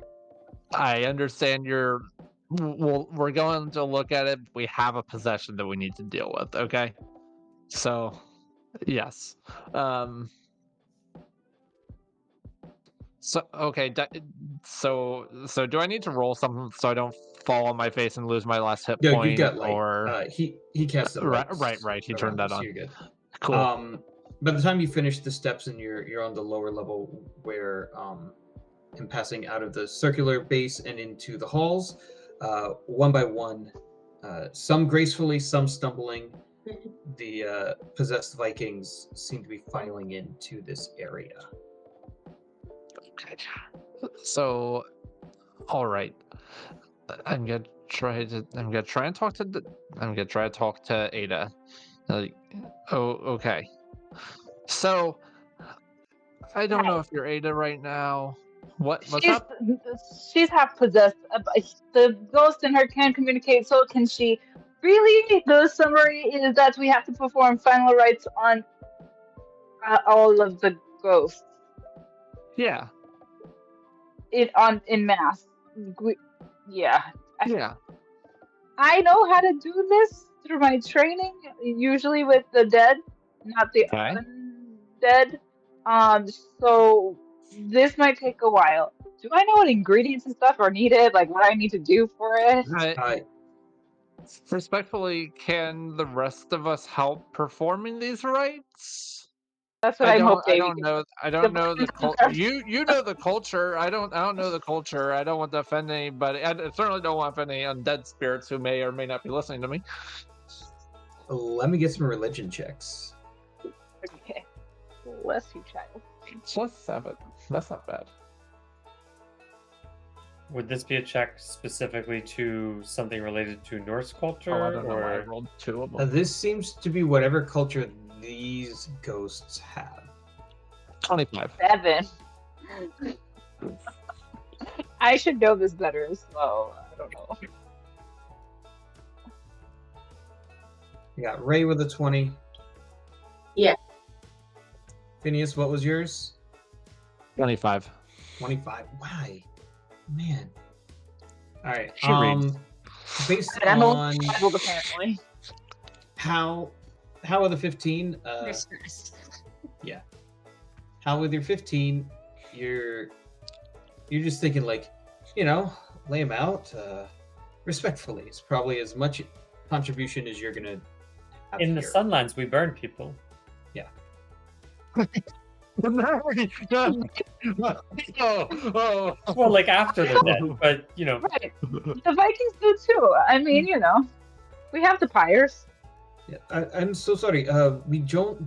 S3: understand your. Well, we're going to look at it. We have a possession that we need to deal with. Okay, so yes. So okay. So do I need to roll something so I don't fall on my face and lose my last hit
S5: No,
S3: point?
S5: you've got light.
S3: Or
S5: he cast the lights
S3: right. He turned
S5: around
S3: that
S5: you, so
S3: on.
S5: you're good.
S3: Cool.
S5: By the time you finish the steps and you're on the lower level where and passing out of the circular base and into the halls, one by one, some gracefully, some stumbling, the possessed Vikings seem to be filing into this area.
S3: Okay. So, all right. I'm gonna try and talk to Ada. Okay. So, I don't know if you're Ada right now. What's up?
S1: She's half possessed. The ghost in her can communicate, so can she. Really, the summary is that we have to perform final rites on all of the ghosts.
S3: Yeah.
S1: In mass. Yeah.
S3: Yeah.
S1: I know how to do this through my training, usually with the dead, not the undead. So this might take a while. Do I know what ingredients and stuff are needed? Like what I need to do for it?
S3: Respectfully, can the rest of us help performing these rites?
S1: That's what I'm hoping.
S3: I don't know the culture. You know the culture. I don't know the culture. I don't want to offend anybody. I certainly don't want to offend any undead spirits who may or may not be listening to me.
S5: Let me get some religion checks.
S1: Okay. Bless you, child.
S3: Plus 7. That's not bad.
S2: Would this be a check specifically to something related to Norse culture,
S3: Oh, I don't know. I
S2: or
S3: rolled 2 of them.
S5: This seems to be whatever culture these ghosts have.
S3: 25.
S1: 7. I should know this better, so I don't know.
S5: You got Ray with a 20.
S6: Yeah.
S5: Phineas, what was yours?
S3: 25.
S5: 25. Why? Man. All right.
S3: She reads.
S5: Based
S1: I'm
S5: on
S1: disabled, apparently.
S5: how with the 15,
S4: You're stressed.
S5: how with your 15, you're just thinking like, you know, lay them out respectfully. It's probably as much contribution as you're gonna have
S2: in the
S5: here.
S2: Sunlands we burn people?
S3: Oh.
S2: Well, like after they're dead, but you know,
S1: Right. The Vikings do too. I mean, you know, we have the pyres.
S5: Yeah, I'm so sorry. We don't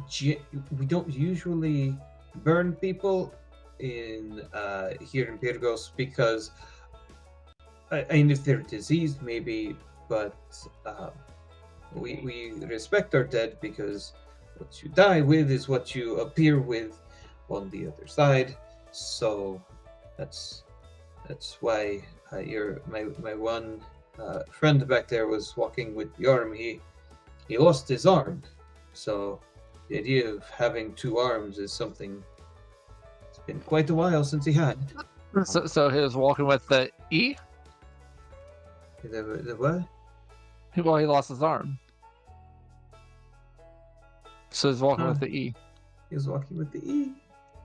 S5: usually burn people in here in Pyrgos because I mean, if they're diseased, maybe, but we respect our dead because what you die with is what you appear with on the other side. So that's why my one friend back there was walking with the arm. He lost his arm, so the idea of having 2 arms is something. It's been quite a while since he had.
S3: So he was walking with the E?
S5: The what?
S3: Well, he lost his arm. So he's walking with
S5: Huh.
S3: the E.
S5: He was walking with the E.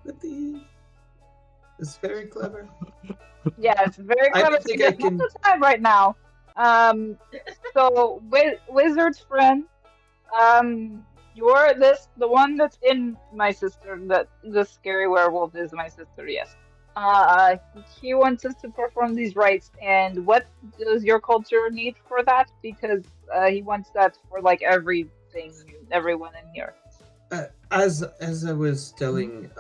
S5: With the E. It's very clever.
S1: Yeah, it's very
S5: I
S1: clever.
S5: don't think I
S1: There's not
S5: can-
S1: the time right now. So wizard's friend, you're the one that's in my sister. That the scary werewolf is my sister. Yes. He wants us to perform these rites, and what does your culture need for that? Because he wants that for like everything, everyone in here.
S5: As I was telling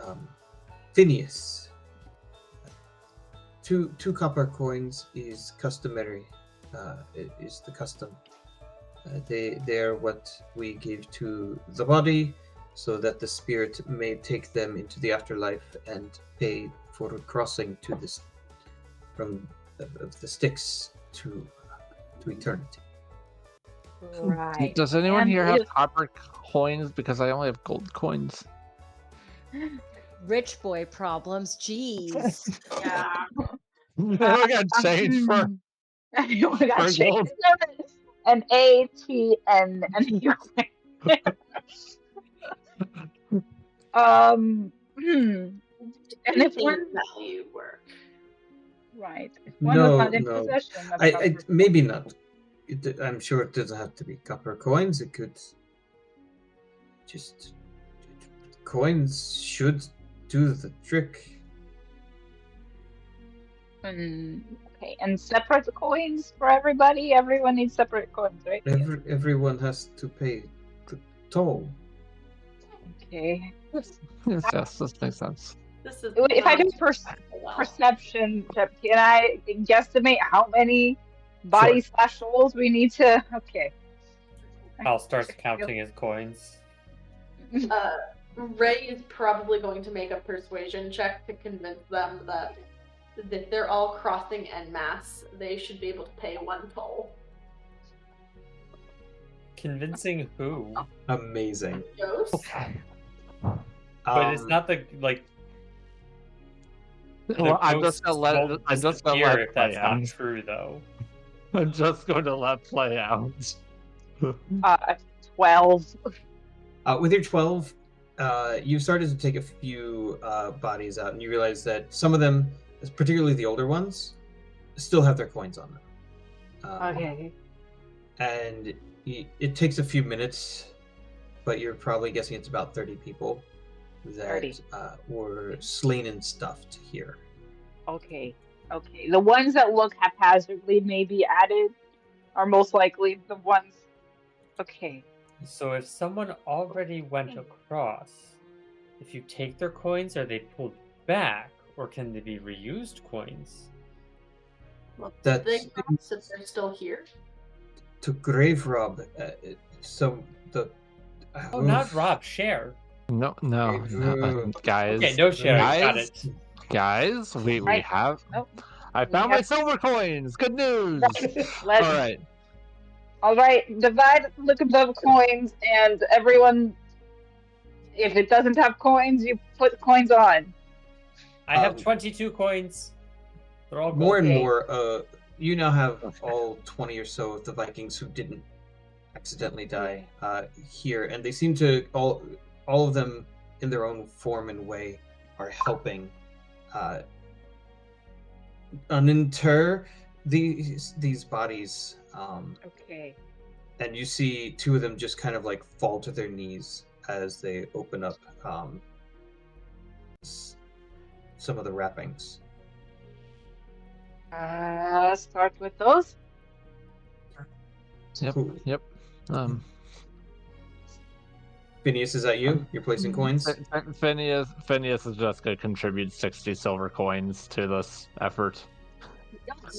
S5: Phineas, two copper coins is customary. Is the custom. They're what we give to the body, so that the spirit may take them into the afterlife and pay for crossing to this from of the Styx to eternity.
S1: Right.
S3: Does anyone
S1: And
S3: here have
S1: if-
S3: copper coins? Because I only have gold coins.
S4: Rich boy problems. Jeez.
S6: Yeah.
S3: We got change for
S1: we got
S3: for
S1: changed
S3: gold.
S1: an ATN and you. And if one
S6: value work.
S1: right, if one was not in
S5: No.
S1: possession of
S5: I
S1: copper
S5: maybe not. I'm sure it doesn't have to be copper coins. It could just coins should do the trick.
S1: okay, and separate coins for everybody. Everyone needs separate coins, right?
S5: Everyone has to pay the toll.
S1: Okay.
S3: Yes, this makes sense.
S6: This is
S1: If I do
S6: well.
S1: perception check, can I guesstimate how many body slash souls we need to? Okay.
S2: Hal starts counting his coins.
S6: Ray is probably going to make a persuasion check to convince them that if they're all crossing en masse, they should be able to pay 1 toll.
S2: Convincing who?
S5: Amazing.
S6: Ghost?
S2: But it's not the like.
S3: Well, I'm
S2: ghosts
S3: just gonna let
S2: won't
S3: it. I'm just gonna
S2: disappear
S3: let
S2: if
S3: it play
S2: that's
S3: out.
S2: not true, though.
S3: I'm just going to let play out.
S1: 12.
S5: With your 12, you've started to take a few bodies out, and you realize that some of them, particularly the older ones, still have their coins on them.
S1: Okay.
S5: And it takes a few minutes, but you're probably guessing it's about 30 people that
S1: 30.
S5: were slain and stuffed here.
S1: Okay. Okay. The ones that look haphazardly maybe added are most likely the ones. Okay.
S2: So if someone already went across, if you take their coins, are they pulled back, or can they be reused coins?
S6: Well,
S5: That's-
S6: they not since they're still here.
S5: To grave rob. So the.
S2: Oh, not rob, share.
S3: No, guys.
S2: Okay, no sharing. Got
S3: Guys,
S2: it.
S3: guys, we
S1: Right.
S3: have.
S1: Nope.
S3: I
S1: We
S3: found my
S1: have-
S3: silver coins. Good news.
S1: Let's,
S3: All right.
S1: all right, divide the coins, and everyone, if it doesn't have coins, you put coins on.
S2: I have 22 coins. They're all
S5: More
S2: gold.
S5: and
S1: Okay.
S5: more, you now have all 20 or so of the Vikings who didn't accidentally die here, and they seem to all of them in their own form and way are helping uninter these bodies.
S1: Okay.
S5: And you see two of them just kind of like fall to their knees as they open up some of the wrappings.
S1: Start with those.
S3: Yep.
S5: Cool.
S3: Yep.
S5: Phineas, is that you? You're placing coins?
S3: Phineas is just gonna contribute 60 silver coins to this effort.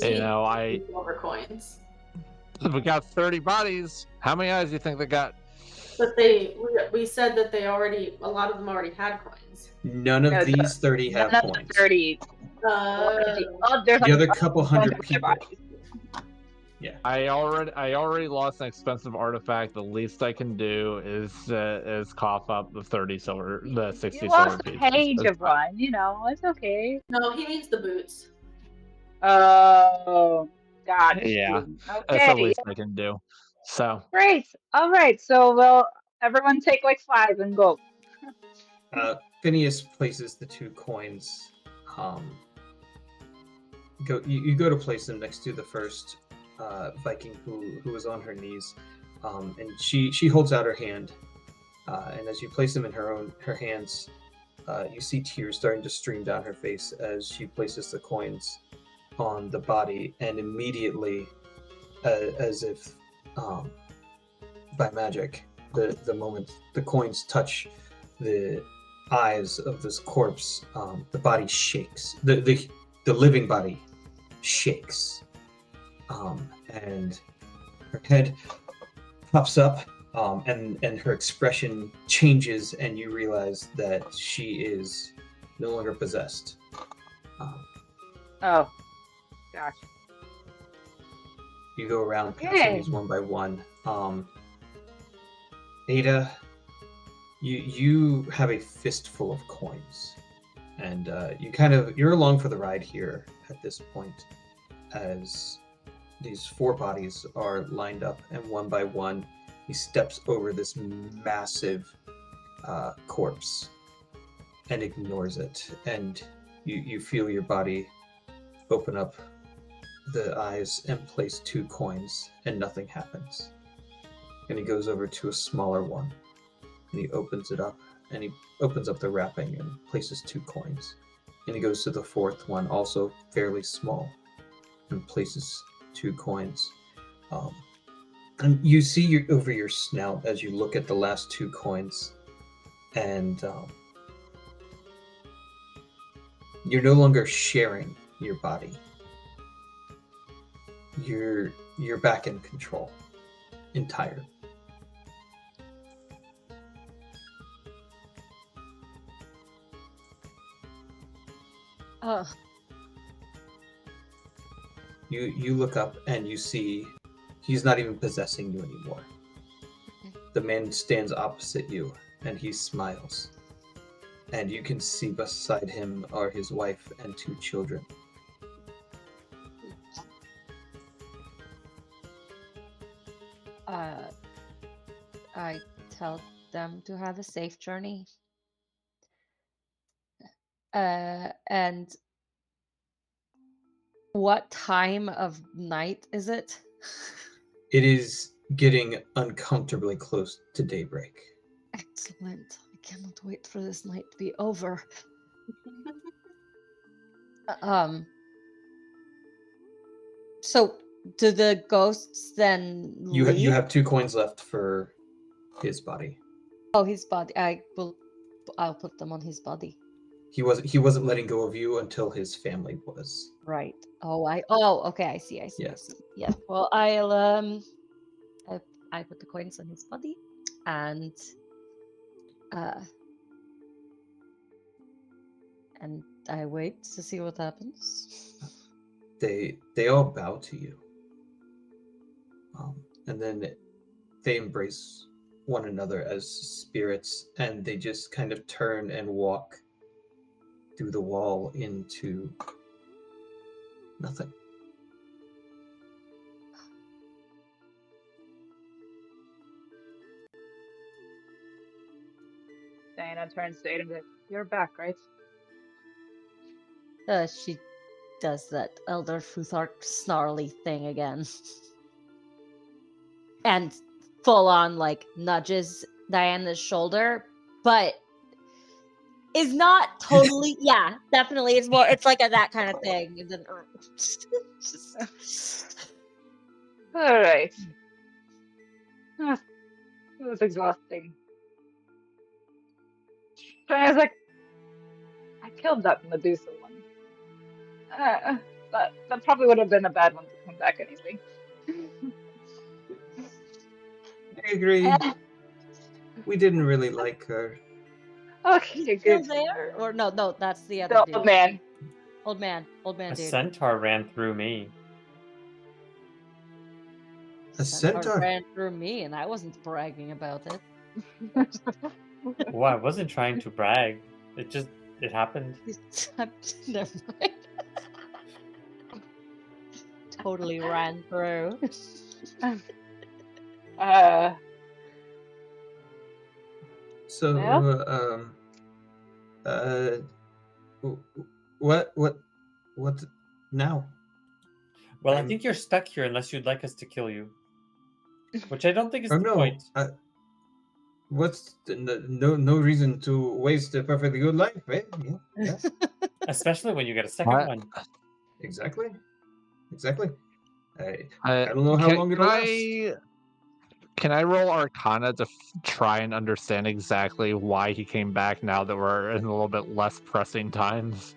S3: You know,
S6: Silver coins.
S3: we got 30 bodies. How many eyes do you think they got?
S6: But we said that a lot of them already had coins.
S5: None of
S1: No,
S5: these 30 have
S1: None of
S5: coins.
S1: the 30. There's
S5: The other couple hundred
S1: bunch of
S5: people.
S1: bodies.
S5: Yeah.
S3: I already lost an expensive artifact. The least I can do is cough up the 60
S1: You
S3: silver
S1: lost a
S3: pieces.
S1: page
S3: It's
S1: of
S3: fine.
S1: one, it's okay.
S6: No, he means the boots.
S1: Oh, God.
S3: Yeah,
S1: Okay.
S3: That's the least I can do. So
S1: Great. All right. So, everyone take like 5 and go.
S5: Phineas places the 2 coins. You go to place them next to the first Viking who was on her knees, and she holds out her hand, and as you place them in her hands, you see tears starting to stream down her face as she places the coins on the body, and immediately, as if by magic, the moment the coins touch the eyes of this corpse, the body shakes. The living body shakes, and her head pops up, and her expression changes, and you realize that she is no longer possessed.
S1: Oh, gosh.
S5: You go around
S1: Okay.
S5: passing these one by one. Ada, you have a fistful of coins, and you're along for the ride here at this point, as these 4 bodies are lined up, and one by one he steps over this massive corpse and ignores it, and you feel your body open up the eyes and place 2 coins, and nothing happens. And he goes over to a smaller one, and he opens it up, and he opens up the wrapping and places 2 coins. And he goes to the 4th one, also fairly small, and places 2 coins. And you see over your snout as you look at the last 2 coins, and you're no longer sharing your body. You're back in control, entire. You look up and you see he's not even possessing you anymore. The man stands opposite you and he smiles. And you can see beside him are his wife and 2 children.
S4: I tell them to have a safe journey. And what time of night is it?
S5: It is getting uncomfortably close to daybreak.
S4: Excellent. I cannot wait for this night to be over. So do the ghosts then
S5: You have 2 coins left for his body.
S4: Oh, his body. I will I'll put them on his body.
S5: He wasn't letting go of you until his family was.
S4: Right. Oh, okay, I see.
S5: Yes.
S4: Yeah. Well, I'll I put the coins on his body, and I wait to see what happens.
S5: They all bow to you, and then they embrace one another as spirits, and they just kind of turn and walk through the wall into nothing.
S1: Diana turns to Ada and be like, "You're back, right?"
S4: She does that Elder Futhark snarly thing again. And full on like nudges Diana's shoulder, but is not totally definitely. It's like that kind of thing. And then
S1: All right. It was exhausting. I was like, I killed that Medusa one. That probably would have been a bad one to come back anyway.
S5: I agree. We didn't really like her.
S1: Okay,
S4: still
S1: good.
S4: there? Or no, that's the other
S1: The
S4: dude.
S1: old man.
S4: Old man,
S2: A
S4: dude.
S2: centaur ran through me.
S5: A centaur?
S4: ran through me, and I wasn't bragging about it.
S2: Well, I wasn't trying to brag. It happened.
S4: Never mind. Totally ran through.
S5: So, what now?
S2: Well, I think you're stuck here unless you'd like us to kill you. Which I don't think is the
S5: no.
S2: point.
S5: What's no reason to waste a perfectly good life, eh? Yeah.
S2: Especially when you get a second one.
S5: Exactly. I don't know how long it'll last.
S3: Can I roll Arcana to try and understand exactly why he came back now that we're in a little bit less pressing times?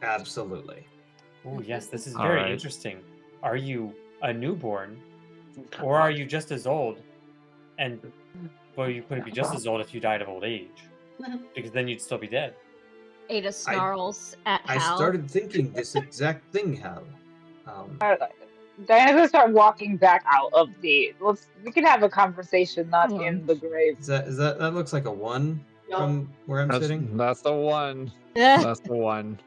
S5: Absolutely.
S2: Oh, yes, this is
S3: All
S2: very
S3: right.
S2: interesting. Are you a newborn? Or are you just as old? And, well, you couldn't be just as old if you died of old age. Because then you'd still be dead.
S4: Ada snarls at
S5: I
S4: Hal.
S5: started thinking this exact thing, Hal.
S1: Diana's gonna start walking back out of the. We can have a conversation, not in the grave.
S5: That looks like a 1 from where I'm sitting?
S3: That's the one. That's the one.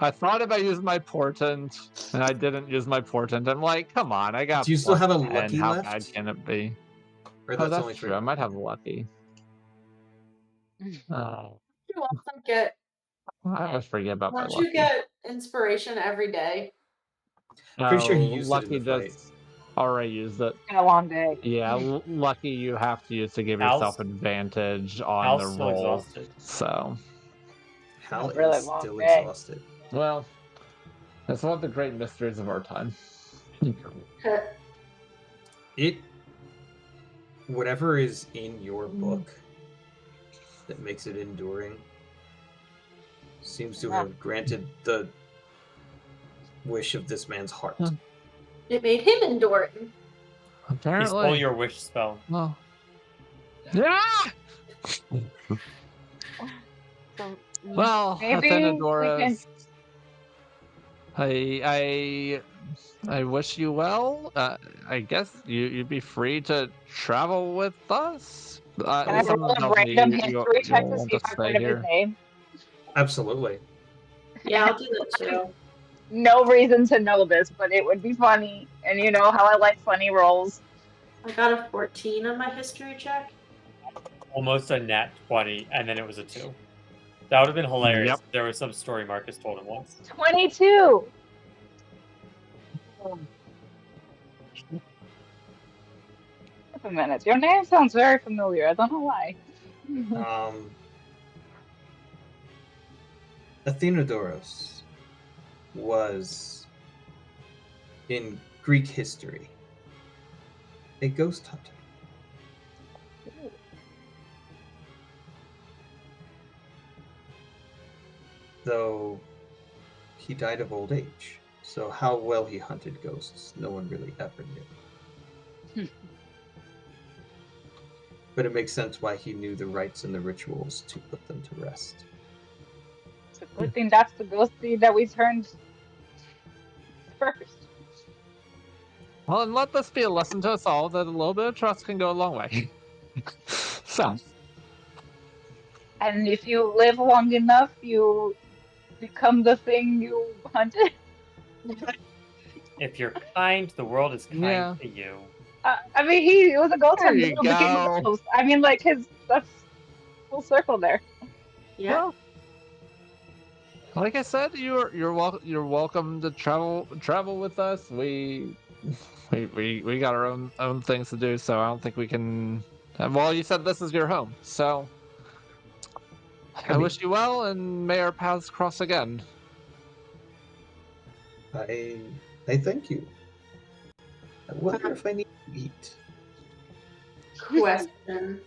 S3: I thought about using my portent, and I didn't use my portent. I'm like, come on, I got.
S5: Do you still have a
S3: +10.
S5: lucky
S3: How
S5: left?
S3: bad can it be?
S5: Or
S3: Oh, that's
S5: only
S3: true. I might have lucky. Oh,
S6: You also get.
S3: I always forget about my
S6: Don't
S3: lucky.
S6: you get inspiration every day?
S5: Pretty sure he used
S3: lucky
S5: it in the fight.
S3: just already used it.
S1: It's been a long day.
S3: Yeah, lucky you have to use to give
S2: Hal's-
S3: yourself advantage on
S2: Hal's
S3: the
S2: still
S3: roll.
S2: exhausted.
S3: So,
S5: Hal
S1: Really
S5: is
S1: long
S5: still
S1: day.
S5: exhausted.
S3: well, that's one of the great mysteries of our time.
S5: Whatever is in your book that makes it enduring seems to have granted the wish of this man's heart.
S6: It made him endure it.
S2: He
S3: Apparently.
S2: stole your wish spell.
S3: Well. Yeah! Well,
S1: Maybe we
S3: Athenodoros, I wish you well. I guess you'd be free to travel with us.
S1: Can I
S3: someone
S1: roll a
S3: tells me
S1: random
S3: you
S1: history check to
S3: want
S1: see if I've heard of his name?
S5: Absolutely.
S6: Yeah, I'll do that too.
S1: No reason to know this, but it would be funny. And you know how I like funny rolls.
S6: I got a 14 on my history check.
S2: Almost a nat 20, and then it was a 2. That would have been hilarious.
S3: Yep.
S2: There was some story Marcus told him once.
S1: 22! Wait a minute. Your name sounds very familiar. I don't know why.
S5: Athenodoros was, in Greek history, a ghost hunter. though he died of old age. So how well he hunted ghosts, no one really ever knew. But it makes sense why he knew the rites and the rituals to put them to rest.
S1: It's a good thing that's the ghosty that we turned first.
S3: Well, and let this be a lesson to us all that a little bit of trust can go a long way. So,
S1: And if you live long enough, you become the thing you hunted.
S2: If you're kind, the world is kind
S3: Yeah.
S2: to you.
S1: I mean, he was a ghost
S3: There
S1: hunter
S3: you
S1: who became a
S3: go.
S1: ghost. I mean, like that's full circle there.
S6: Yeah.
S3: well, like I said, you're welcome to travel with us. We got our own things to do, so I don't think we can. Well, you said this is your home, so I
S5: mean-
S3: wish you well, and may our paths cross again.
S5: I thank you. I wonder if I need to eat.
S6: Question.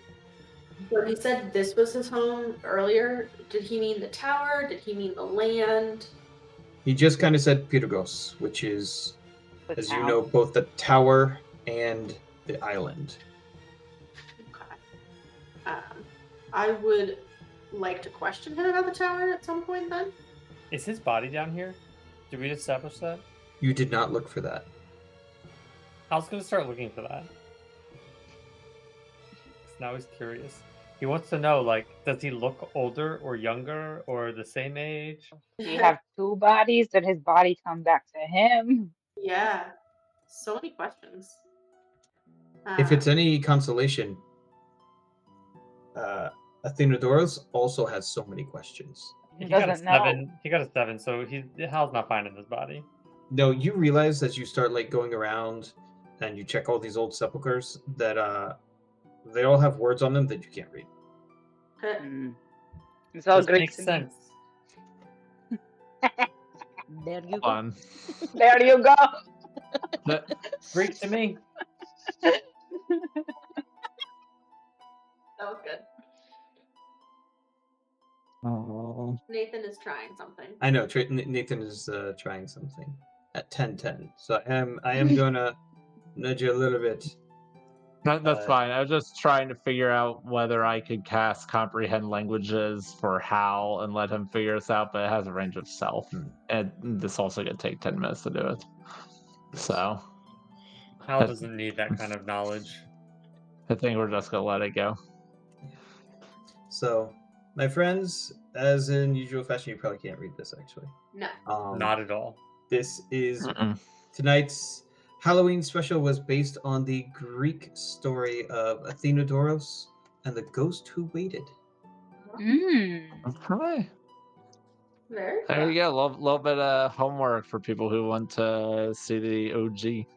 S6: When he said this was his home earlier, did he mean the tower? Did he mean the land?
S5: He just kind of said Pyrgos, which is,
S1: The
S5: as you
S1: town.
S5: know, both the tower and the island.
S6: Okay. I would like to question him about the tower at some point then.
S2: Is his body down here? Did we establish that?
S5: You did not look for that.
S2: I was gonna start looking for that. 'Cause now he's curious. He wants to know, like, does he look older or younger or the same age?
S1: Did he have two bodies? Did his body come back to him?
S6: Yeah. So many questions.
S5: If it's any consolation, Athenodoros also has so many questions.
S1: He
S2: got a
S1: doesn't know.
S2: 7. He got a 7, so Hal's not finding his body.
S5: No, you realize as you start like going around and you check all these old sepulchers that they all have words on them that you can't read.
S1: It's all
S2: This
S1: Greek
S2: makes
S1: to me.
S2: sense.
S4: There you
S3: Hold
S4: go.
S3: on.
S1: There you go.
S2: Greek to me.
S6: That was good.
S3: Oh.
S6: Nathan is trying something.
S5: I know Nathan is trying something at 10:10, so I am gonna nudge you a little bit.
S3: That's fine. I was just trying to figure out whether I could cast comprehend languages for Hal and let him figure this out, but it has a range of self, and this also gonna take 10 minutes to do it. So
S2: Hal doesn't need that kind of knowledge.
S3: I think we're just gonna let it go.
S5: So, my friends, as in usual fashion, you probably can't read this actually.
S6: No.
S2: Not at all.
S5: This is
S3: Mm-mm.
S5: tonight's Halloween special was based on the Greek story of Athenodoros and the ghost who waited.
S3: Okay.
S6: Very
S3: There you go. Little bit of homework for people who want to see the OG.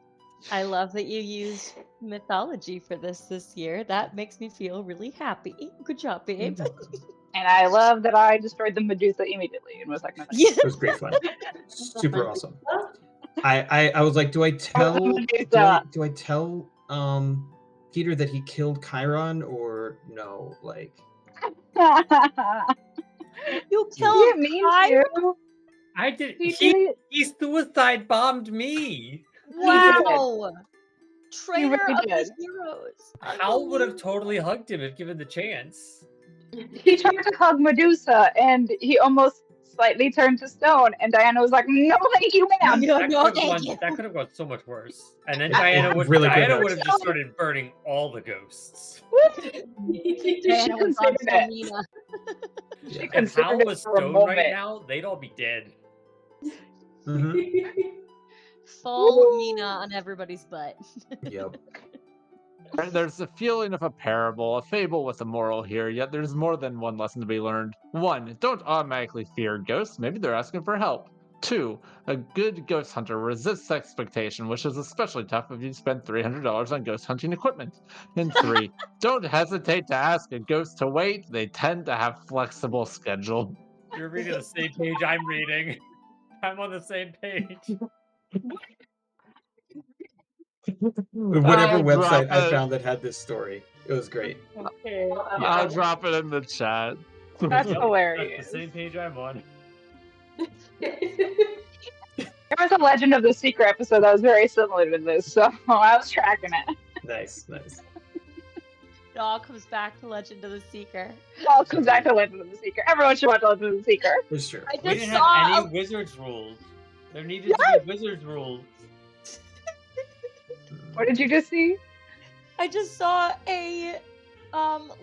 S4: I love that you used mythology for this year. That makes me feel really happy. Good job, babe.
S1: And I love that I destroyed the Medusa immediately and was like, no,
S4: Yeah.
S5: It was great fun. Super awesome. I was like, do I tell Peter that he killed Chiron or no? Like,
S4: You
S1: you
S4: killed
S1: didn't mean
S4: Chiron?
S1: to.
S2: I did.
S1: He
S2: He,
S1: did.
S2: he suicide bombed me.
S4: Wow. Traitor
S1: really
S4: of
S1: did.
S4: the heroes.
S2: Hal would have totally hugged him if given the chance.
S1: He tried to hug Medusa and he almost slightly turned to stone. And Diana was like, no, thank you, ma'am.
S4: No,
S2: That
S4: no,
S2: could have
S4: thank
S2: gone,
S4: you.
S2: that could have gone so much worse. And then
S5: Yeah,
S2: Diana
S5: it
S2: would
S5: really could have.
S2: have just started burning all the ghosts.
S4: Diana was on
S1: considered it.
S4: Selena.
S1: She
S2: If
S1: considered
S2: Hal
S1: it
S2: was
S1: for a
S2: stoned right
S1: moment.
S2: now, they'd all be dead.
S4: Full Nina on everybody's butt.
S5: Yep.
S3: There's a feeling of a parable, a fable with a moral here, yet there's more than one lesson to be learned. 1. Don't automatically fear ghosts, maybe they're asking for help. 2. A good ghost hunter resists expectation, which is especially tough if you spend $300 on ghost hunting equipment. And 3. Don't hesitate to ask a ghost to wait, they tend to have flexible schedule.
S2: You're reading the same page I'm reading. I'm on the same page.
S5: Whatever
S3: I'll
S5: website
S3: drop
S5: I
S3: it.
S5: found that had this story, it was great.
S1: Okay.
S3: I'll drop it in the chat.
S1: That's
S2: Yep,
S1: hilarious.
S2: That's the same page I'm on.
S1: There was a Legend of the Seeker episode that was very similar to this, so I was tracking it.
S5: Nice.
S4: It all comes back to Legend of the Seeker.
S1: It all comes back to Legend of the Seeker. Everyone should watch Legend of the Seeker.
S5: For sure.
S4: I
S2: We
S4: just
S2: didn't
S4: saw
S2: have
S4: a-
S2: any wizards rules. There needed to be wizards rules.
S1: What did you just see?
S4: I just saw a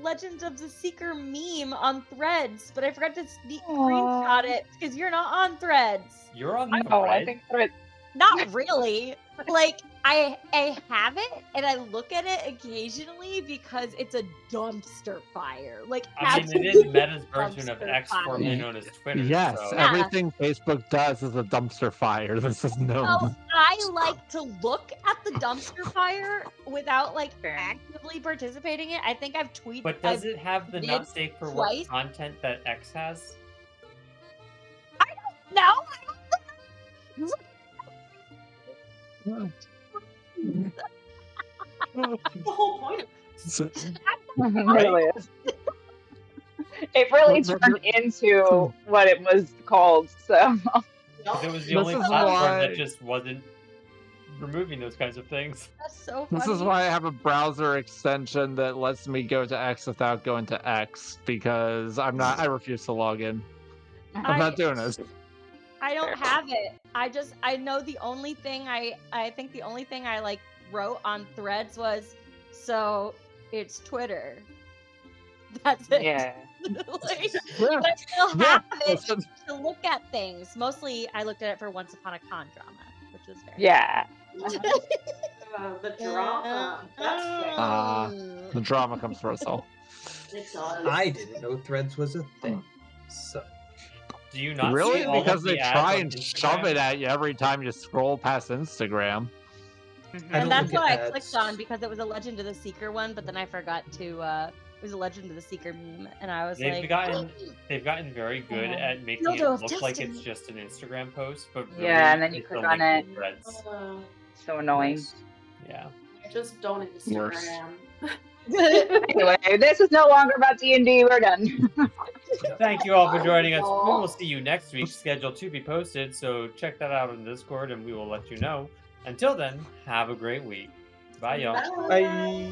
S4: Legend of the Seeker meme on Threads, but I forgot to screenshot it because you're not on Threads.
S2: You're on the
S1: Oh, I
S2: right.
S1: think that
S4: Not really. Like I have it and I look at it occasionally because it's a dumpster fire. Like
S2: I mean, it is Meta's version of X, formerly known as Twitter.
S3: Yes,
S2: so.
S4: Yeah.
S3: everything Facebook does is a dumpster fire. This is known.
S4: So I like to look at the dumpster fire without like
S1: Fair.
S4: actively participating in it. I think I've tweeted.
S2: But does it have the
S4: did
S2: not safe for
S4: twice.
S2: work content that X has?
S4: No.
S6: The whole point of
S1: it really is. It really turned into what it was called, so.
S2: Because it was the
S3: This
S2: only
S3: is
S2: platform
S3: why-
S2: that just wasn't removing those kinds of things.
S4: That's so funny.
S3: This is why I have a browser extension that lets me go to X without going to X because I refuse to log in. I'm not doing this.
S4: I don't have it. I know the only thing I think the only thing I like wrote on Threads was, so it's Twitter. That's it.
S1: Yeah.
S4: Like,
S3: Yeah.
S4: but I still
S3: Yeah.
S4: have it to look at things. Mostly I looked at it for Once Upon a Con drama, which was very
S1: Yeah.
S6: the drama. That's
S3: The drama comes first. All.
S6: it does.
S5: I didn't know Threads was a thing. So
S2: Do you not
S3: Really?
S2: see all of
S3: Because
S2: the
S3: they
S2: ads
S3: try
S2: on
S3: and shove
S2: Instagram?
S3: it at you every time you scroll past Instagram.
S5: I
S4: And
S5: don't
S4: that's
S5: look
S4: what I
S5: at
S4: clicked
S5: ads.
S4: on because it was a Legend of the Seeker one, but then I forgot to it was a Legend of the Seeker meme, and I was
S2: They've
S4: like,
S2: gotten very good at making it
S4: Dildo of
S2: look like it's
S4: Destiny.
S2: just an Instagram post, but really
S1: Yeah, and then you
S2: it's
S1: click
S2: a
S1: on
S2: link to
S1: it.
S2: Threads.
S1: So annoying.
S2: Yeah.
S6: I just don't
S3: Worse.
S6: Instagram.
S1: Anyway, this is no longer about D&D. We're done.
S2: Thank you all for joining us. We will see you next week, scheduled to be posted, so check that out on Discord and we will let you know. Until then, have a great week. Bye, y'all.
S5: bye.